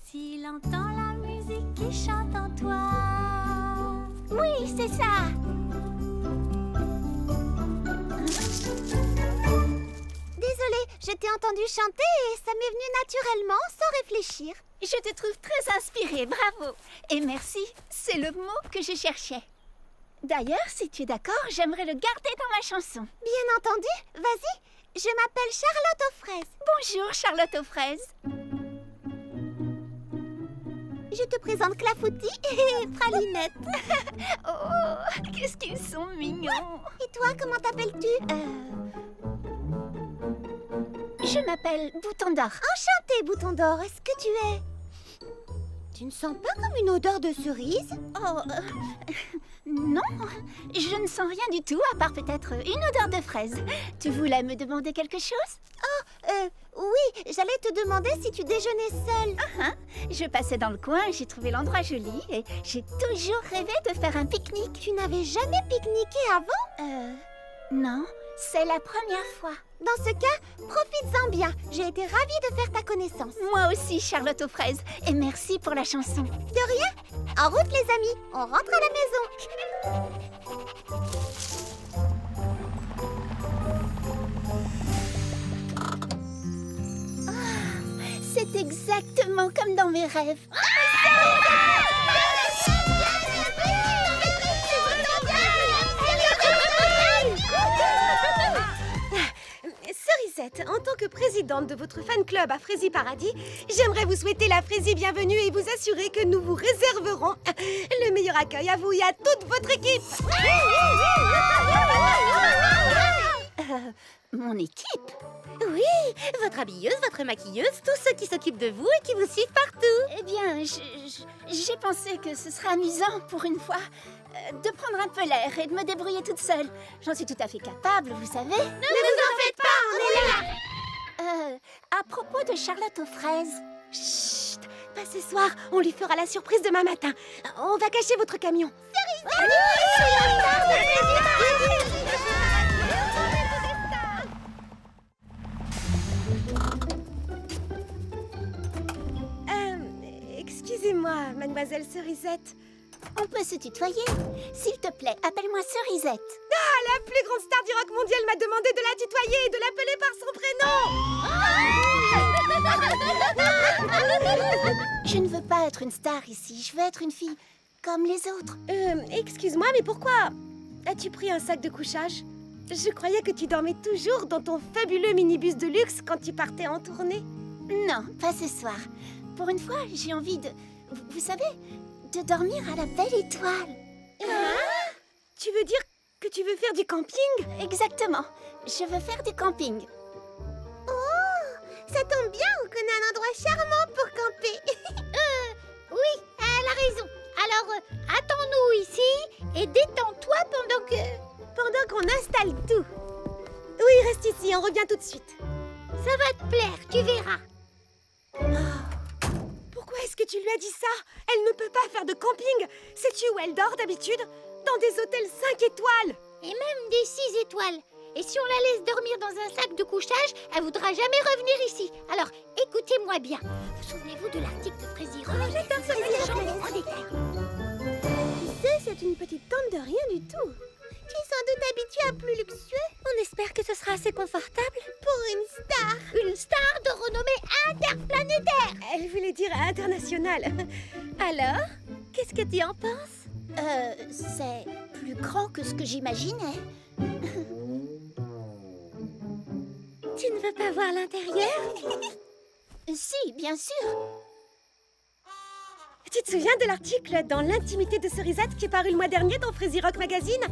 S'il entend la musique qui chante en toi. Oui, c'est ça. Désolée, je t'ai entendu chanter et ça m'est venu naturellement, sans réfléchir. Je te trouve très inspirée, bravo. Et merci, c'est le mot que je cherchais. D'ailleurs, si tu es d'accord, j'aimerais le garder dans ma chanson. Bien entendu, vas-y. Je m'appelle Charlotte aux fraises. Bonjour, Charlotte aux fraises. Je te présente Clafoutis et Pralinette. Oh, qu'est-ce qu'ils sont mignons. Et toi, comment t'appelles-tu? Je m'appelle Bouton d'Or. Enchantée, Bouton d'Or. Est-ce que tu es... Tu ne sens pas comme une odeur de cerise? Oh, non, je ne sens rien du tout, à part peut-être une odeur de fraise. Tu voulais me demander quelque chose? Oui, j'allais te demander si tu déjeunais seule. Je passais dans le coin, j'ai trouvé l'endroit joli et j'ai toujours rêvé de faire un pique-nique. Tu n'avais jamais pique-niqué avant? Non, c'est la première fois. Dans ce cas, profites-en bien. J'ai été ravie de faire ta connaissance. Moi aussi, Charlotte aux fraises. Et merci pour la chanson. De rien. En route, les amis. On rentre à la maison. C'est exactement comme dans mes rêves. Cerisette, en tant que présidente de votre fan club à Frézy Paradis, j'aimerais vous souhaiter la Frézy bienvenue et vous assurer que nous vous réserverons le meilleur accueil à vous et à toute votre équipe. Mon équipe? Oui, votre habilleuse, votre maquilleuse, tous ceux qui s'occupent de vous et qui vous suivent partout. Eh bien, j'ai pensé que ce serait amusant, pour une fois, de prendre un peu l'air et de me débrouiller toute seule. J'en suis tout à fait capable, vous savez. Ne vous en faites pas, on est là. À propos de Charlotte aux fraises... Chut, pas ce soir, on lui fera la surprise demain matin. On va cacher votre camion. Excusez-moi, mademoiselle Cerisette. On peut se tutoyer. S'il te plaît, appelle-moi Cerisette. Ah, la plus grande star du rock mondial m'a demandé de la tutoyer et de l'appeler par son prénom. Je ne veux pas être une star ici, je veux être une fille comme les autres. Excuse-moi, mais pourquoi as-tu pris un sac de couchage? Je croyais que tu dormais toujours dans ton fabuleux minibus de luxe quand tu partais en tournée. Non, pas ce soir. Pour une fois, j'ai envie de... Vous savez, de dormir à la belle étoile. Tu veux dire que tu veux faire du camping? Exactement. Je veux faire du camping. Ça tombe bien, on connaît un endroit charmant pour camper. Oui, elle a raison. Alors, attends-nous ici et détends-toi Pendant qu'on installe tout. Oui, reste ici, on revient tout de suite. Ça va te plaire, tu verras. Pourquoi est-ce que tu lui as dit ça? Elle ne peut pas faire de camping. Sais-tu où elle dort d'habitude? Dans des hôtels 5 étoiles. Et même des 6 étoiles. Et si on la laisse dormir dans un sac de couchage, elle voudra jamais revenir ici. Alors, écoutez-moi bien. Vous souvenez-vous de l'article de Frézy Rock? J'adore ce chambre en détail. Tu sais, c'est une petite tente de rien du tout. Tu es sans doute habituée à plus luxueux. On espère que ce sera assez confortable. Pour une star. Une star de renommée interplanétaire. Elle voulait dire internationale. Alors, qu'est-ce que tu en penses? C'est plus grand que ce que j'imaginais. Tu ne veux pas voir l'intérieur? Si, bien sûr. Tu te souviens de l'article dans l'intimité de Cerisette qui est paru le mois dernier dans Frézy Rock Magazine?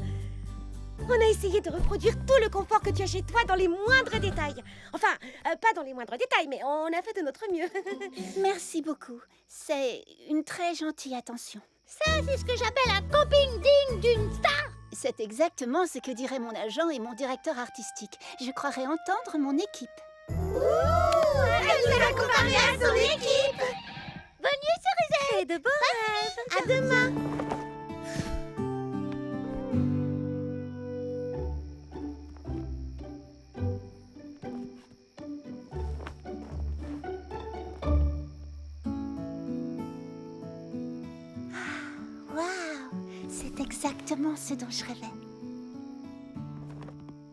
On a essayé de reproduire tout le confort que tu as chez toi dans les moindres détails. Enfin, pas dans les moindres détails, mais on a fait de notre mieux. Merci beaucoup. C'est une très gentille attention. Ça, c'est ce que j'appelle un camping digne d'une star. C'est exactement ce que diraient mon agent et mon directeur artistique. Je croirais entendre mon équipe. Elle nous a comparé à son équipe. Bonne nuit, Cerisette. Et de beaux rêves. À demain. Waouh, c'est exactement ce dont je rêvais.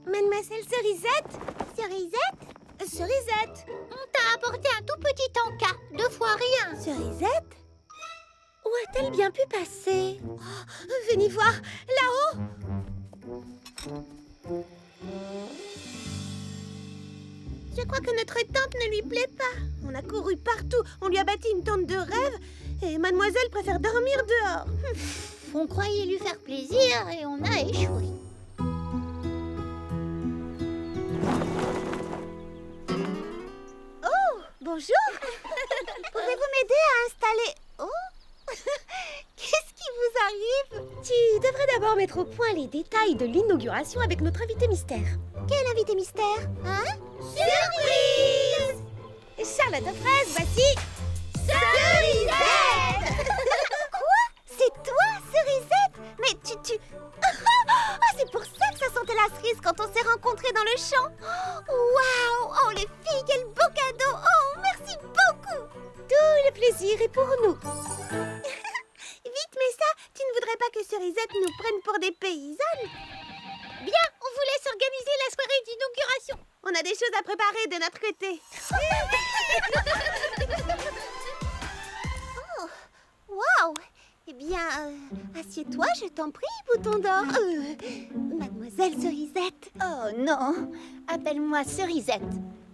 Mademoiselle Cerisette? Cerisette? Cerisette? On t'a apporté un tout petit encas, 2 fois rien. Cerisette? Où a-t-elle bien pu passer? Venez voir, là-haut. Je crois que notre tente ne lui plaît pas. On a couru partout, on lui a bâti une tente de rêve et mademoiselle préfère dormir dehors. On croyait lui faire plaisir et on a échoué. Bonjour. Pouvez-vous m'aider à installer... Oh. Qu'est-ce qui vous arrive? Tu devrais d'abord mettre au point les détails de l'inauguration avec notre invité mystère. Quel invité mystère? Hein? Surprise! Charlotte aux fraises, voici... Cerisette! Quoi? C'est toi, Cerisette? Mais tu... Ah, c'est pour ça que ça sentait la cerise quand on s'est rencontrés dans le champ. Waouh! Oh, les filles, quel beau cadeau! Oh, merci beaucoup! Tout le plaisir est pour nous. Vite, mais ça, tu ne voudrais pas que Cerisette nous prenne pour des paysannes? Bien, on vous laisse organiser la soirée d'inauguration. On a des choses à préparer de notre côté. Oh, waouh! Eh bien, assieds-toi, je t'en prie, bouton d'or. Mademoiselle Cerisette. Oh non, appelle-moi Cerisette.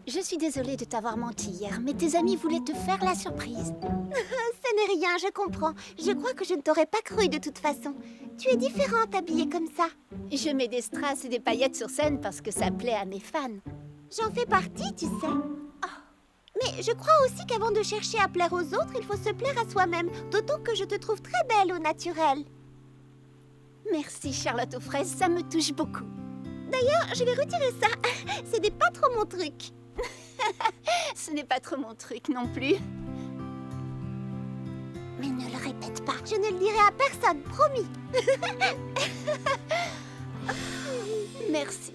Je suis désolée de t'avoir menti hier, mais tes amis voulaient te faire la surprise. Ce n'est rien, je comprends. Je crois que je ne t'aurais pas cru de toute façon. Tu es différente habillée comme ça. Je mets des strass et des paillettes sur scène parce que ça plaît à mes fans. J'en fais partie, tu sais. Oh. Mais je crois aussi qu'avant de chercher à plaire aux autres, il faut se plaire à soi-même. D'autant que je te trouve très belle au naturel. Merci Charlotte aux fraises, ça me touche beaucoup. D'ailleurs, je vais retirer ça. Ce n'est pas trop mon truc. Ce n'est pas trop mon truc non plus. Mais ne le répète pas. Je ne le dirai à personne, promis. Merci.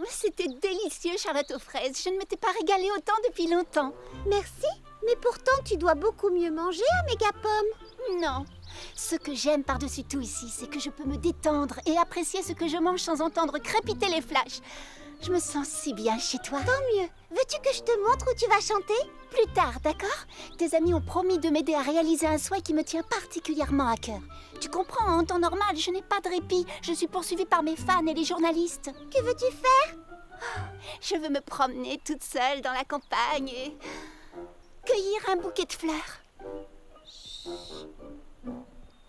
C'était délicieux, Charlotte aux fraises. Je ne m'étais pas régalée autant depuis longtemps. Merci, mais pourtant tu dois beaucoup mieux manger à Mégapomme. Non. Ce que j'aime par-dessus tout ici, c'est que je peux me détendre et apprécier ce que je mange sans entendre crépiter les flashs. Je me sens si bien chez toi. Tant mieux. Veux-tu que je te montre où tu vas chanter? Plus tard, d'accord? Tes amis ont promis de m'aider à réaliser un souhait qui me tient particulièrement à cœur. Tu comprends, en temps normal, je n'ai pas de répit. Je suis poursuivie par mes fans et les journalistes. Que veux-tu faire? Je veux me promener toute seule dans la campagne et cueillir un bouquet de fleurs.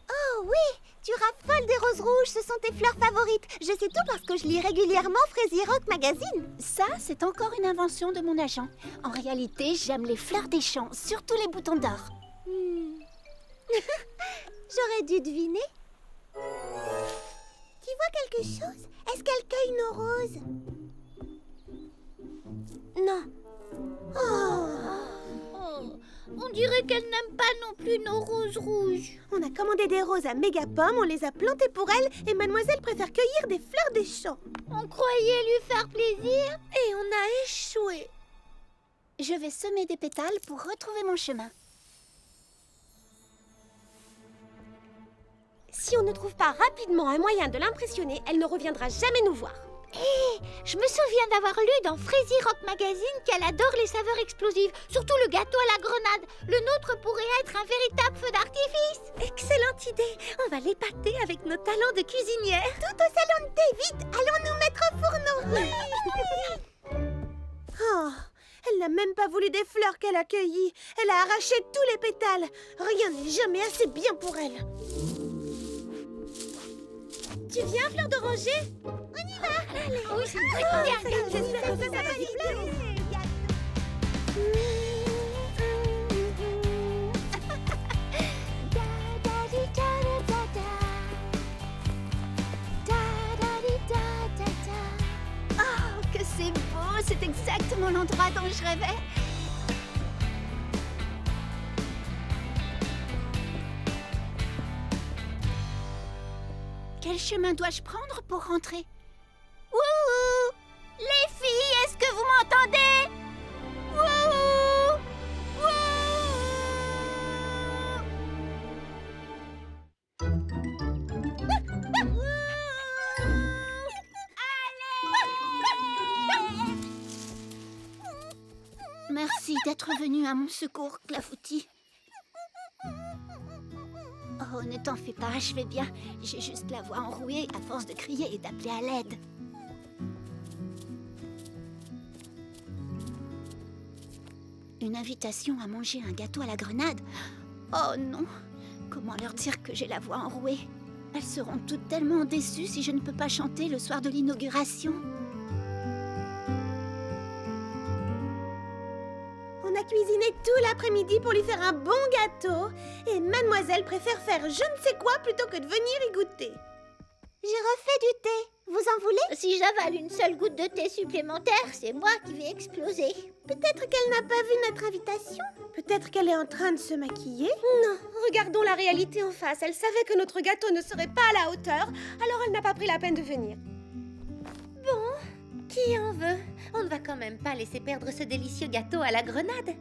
Oh oui, tu raffoles des roses rouges, ce sont tes fleurs favorites. Je sais tout parce que je lis régulièrement Frézy Rock Magazine. Ça, c'est encore une invention de mon agent. En réalité, j'aime les fleurs des champs, surtout les boutons d'or. J'aurais dû deviner. Tu vois quelque chose? Est-ce qu'elle cueille nos roses? Non. On dirait qu'elle n'aime pas non plus nos roses rouges. On a commandé des roses à Mégapom, on les a plantées pour elle et mademoiselle préfère cueillir des fleurs des champs. On croyait lui faire plaisir. Et on a échoué. Je vais semer des pétales pour retrouver mon chemin. Si on ne trouve pas rapidement un moyen de l'impressionner, elle ne reviendra jamais nous voir. Je me souviens d'avoir lu dans Frézy Rock Magazine qu'elle adore les saveurs explosives, surtout le gâteau à la grenade. Le nôtre pourrait être un véritable feu d'artifice. Excellente idée. On va l'épater avec nos talents de cuisinière. Tout au salon de thé, vite, allons nous mettre au fourneau. Oh, elle n'a même pas voulu des fleurs qu'elle a cueillies. Elle a arraché tous les pétales. Rien n'est jamais assez bien pour elle. Tu viens, fleur d'oranger? On y va. Oui, c'est une bonne idée. J'espère que ça va lui plaire. Oh, que c'est beau. C'est exactement l'endroit dont je rêvais. Quel chemin dois-je prendre pour rentrer? Wouhou! Les filles, est-ce que vous m'entendez? Wouhou! Merci d'être venu à mon secours, Clafoutis. Oh, ne t'en fais pas, je vais bien. J'ai juste la voix enrouée à force de crier et d'appeler à l'aide. Une invitation à manger un gâteau à la grenade? Oh non! Comment leur dire que j'ai la voix enrouée? Elles seront toutes tellement déçues si je ne peux pas chanter le soir de l'inauguration. On a cuisiné tout l'après-midi pour lui faire un bon gâteau. Et mademoiselle préfère faire je ne sais quoi plutôt que de venir y goûter. J'ai refait du thé. Vous en voulez? Si j'avale une seule goutte de thé supplémentaire, c'est moi qui vais exploser. Peut-être qu'elle n'a pas vu notre invitation. Peut-être qu'elle est en train de se maquiller. Non, regardons la réalité en face. Elle savait que notre gâteau ne serait pas à la hauteur, alors elle n'a pas pris la peine de venir. Qui en veut? On ne va quand même pas laisser perdre ce délicieux gâteau à la grenade.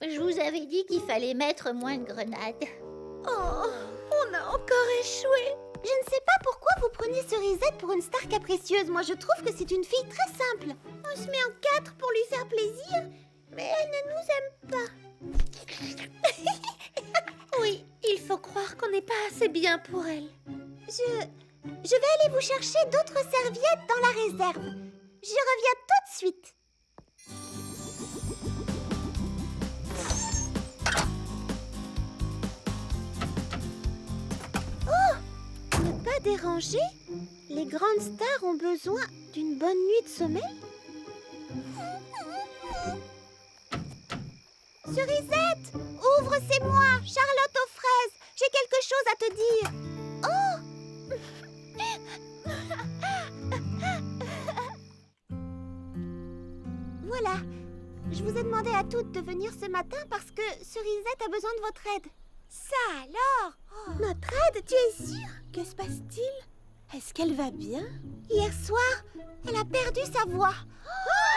Je vous avais dit qu'il fallait mettre moins de grenades. Oh, on a encore échoué. Je ne sais pas pourquoi vous prenez Cerisette pour une star capricieuse. Moi, je trouve que c'est une fille très simple. On se met en 4 pour lui faire plaisir, mais elle ne nous aime pas. Oui, il faut croire qu'on n'est pas assez bien pour elle. Je vais aller vous chercher d'autres serviettes dans la réserve. Je reviens tout de suite. Ne pas déranger? Les grandes stars ont besoin d'une bonne nuit de sommeil? Cerisette, ouvre, c'est moi, Charlotte aux fraises. J'ai quelque chose à te dire. Oh! Voilà, je vous ai demandé à toutes de venir ce matin parce que Cerisette a besoin de votre aide. Ça alors? Notre aide, tu es sûre? Que se passe-t-il? Est-ce qu'elle va bien? Hier soir, elle a perdu sa voix.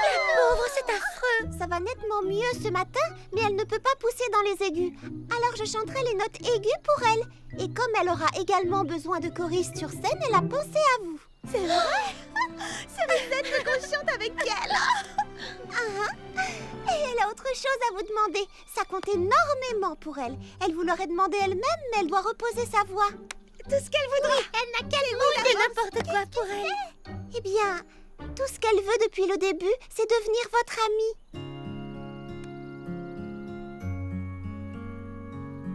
La pauvre, c'est affreux. Ça va nettement mieux ce matin, mais elle ne peut pas pousser dans les aigus. Alors je chanterai les notes aiguës pour elle. Et comme elle aura également besoin de choristes sur scène, elle a pensé à vous. C'est vrai. Cerisette veut qu'on chante avec elle. Et elle a autre chose à vous demander. Ça compte énormément pour elle. Elle vous l'aurait demandé elle-même, mais elle doit reposer sa voix. Tout ce qu'elle voudrait. Elle n'a qu'à demander n'importe quoi pour elle. Eh bien, tout ce qu'elle veut depuis le début, c'est devenir votre amie.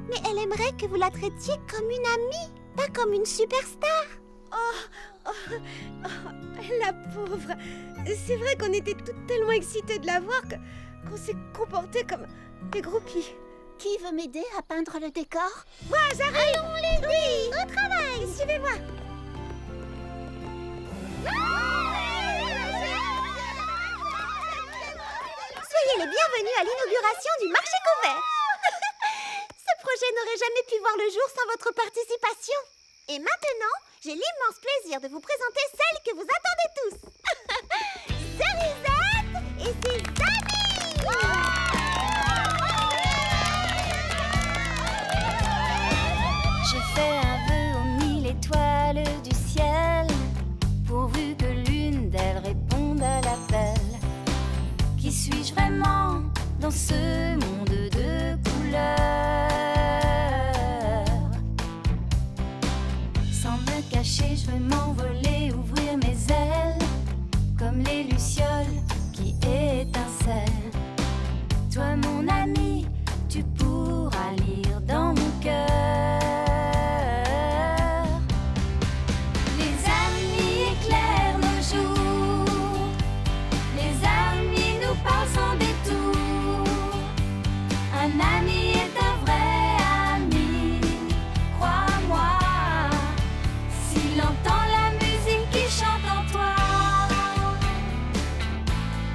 Mais elle aimerait que vous la traitiez comme une amie, pas comme une superstar. La pauvre. C'est vrai qu'on était toutes tellement excitées de la voir qu'on s'est comporté comme des groupies. Qui veut m'aider à peindre le décor? Moi, j'arrive. Allons l'aider! Au travail! Suivez-moi. Soyez les bienvenus à l'inauguration du marché couvert. Ce projet n'aurait jamais pu voir le jour sans votre participation. Et maintenant, j'ai l'immense plaisir de vous présenter celle que vous attendez tous. Cerisette et ses amis. Je fais un vœu aux 1000 étoiles du ciel, pourvu que l'une d'elles réponde à l'appel. Qui suis-je vraiment dans ce monde de couleurs? Sans me cacher, je veux m'envoler, ouvrir mes ailes, comme les lucioles qui étincellent. Toi, mon ami, tu pourras lire dans mon cœur. Les amis éclairent nos jours, les amis nous parlent sans détour. Un ami est un vrai ami, crois-moi, s'il entend la musique qui chante en toi,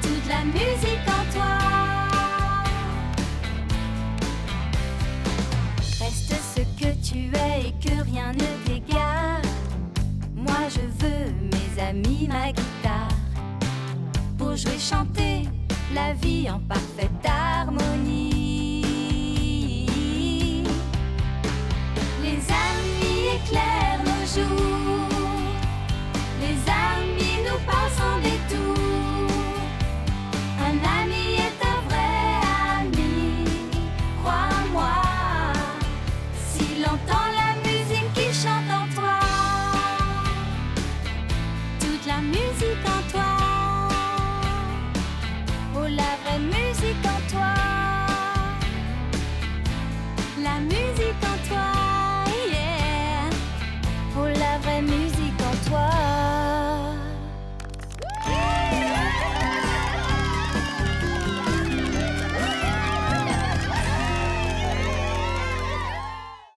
toute la musique en toi. Reste ce que tu es et que rien ne t'égare. Moi je veux mes amis, ma guitare, pour jouer, chanter la vie en parfaite harmonie.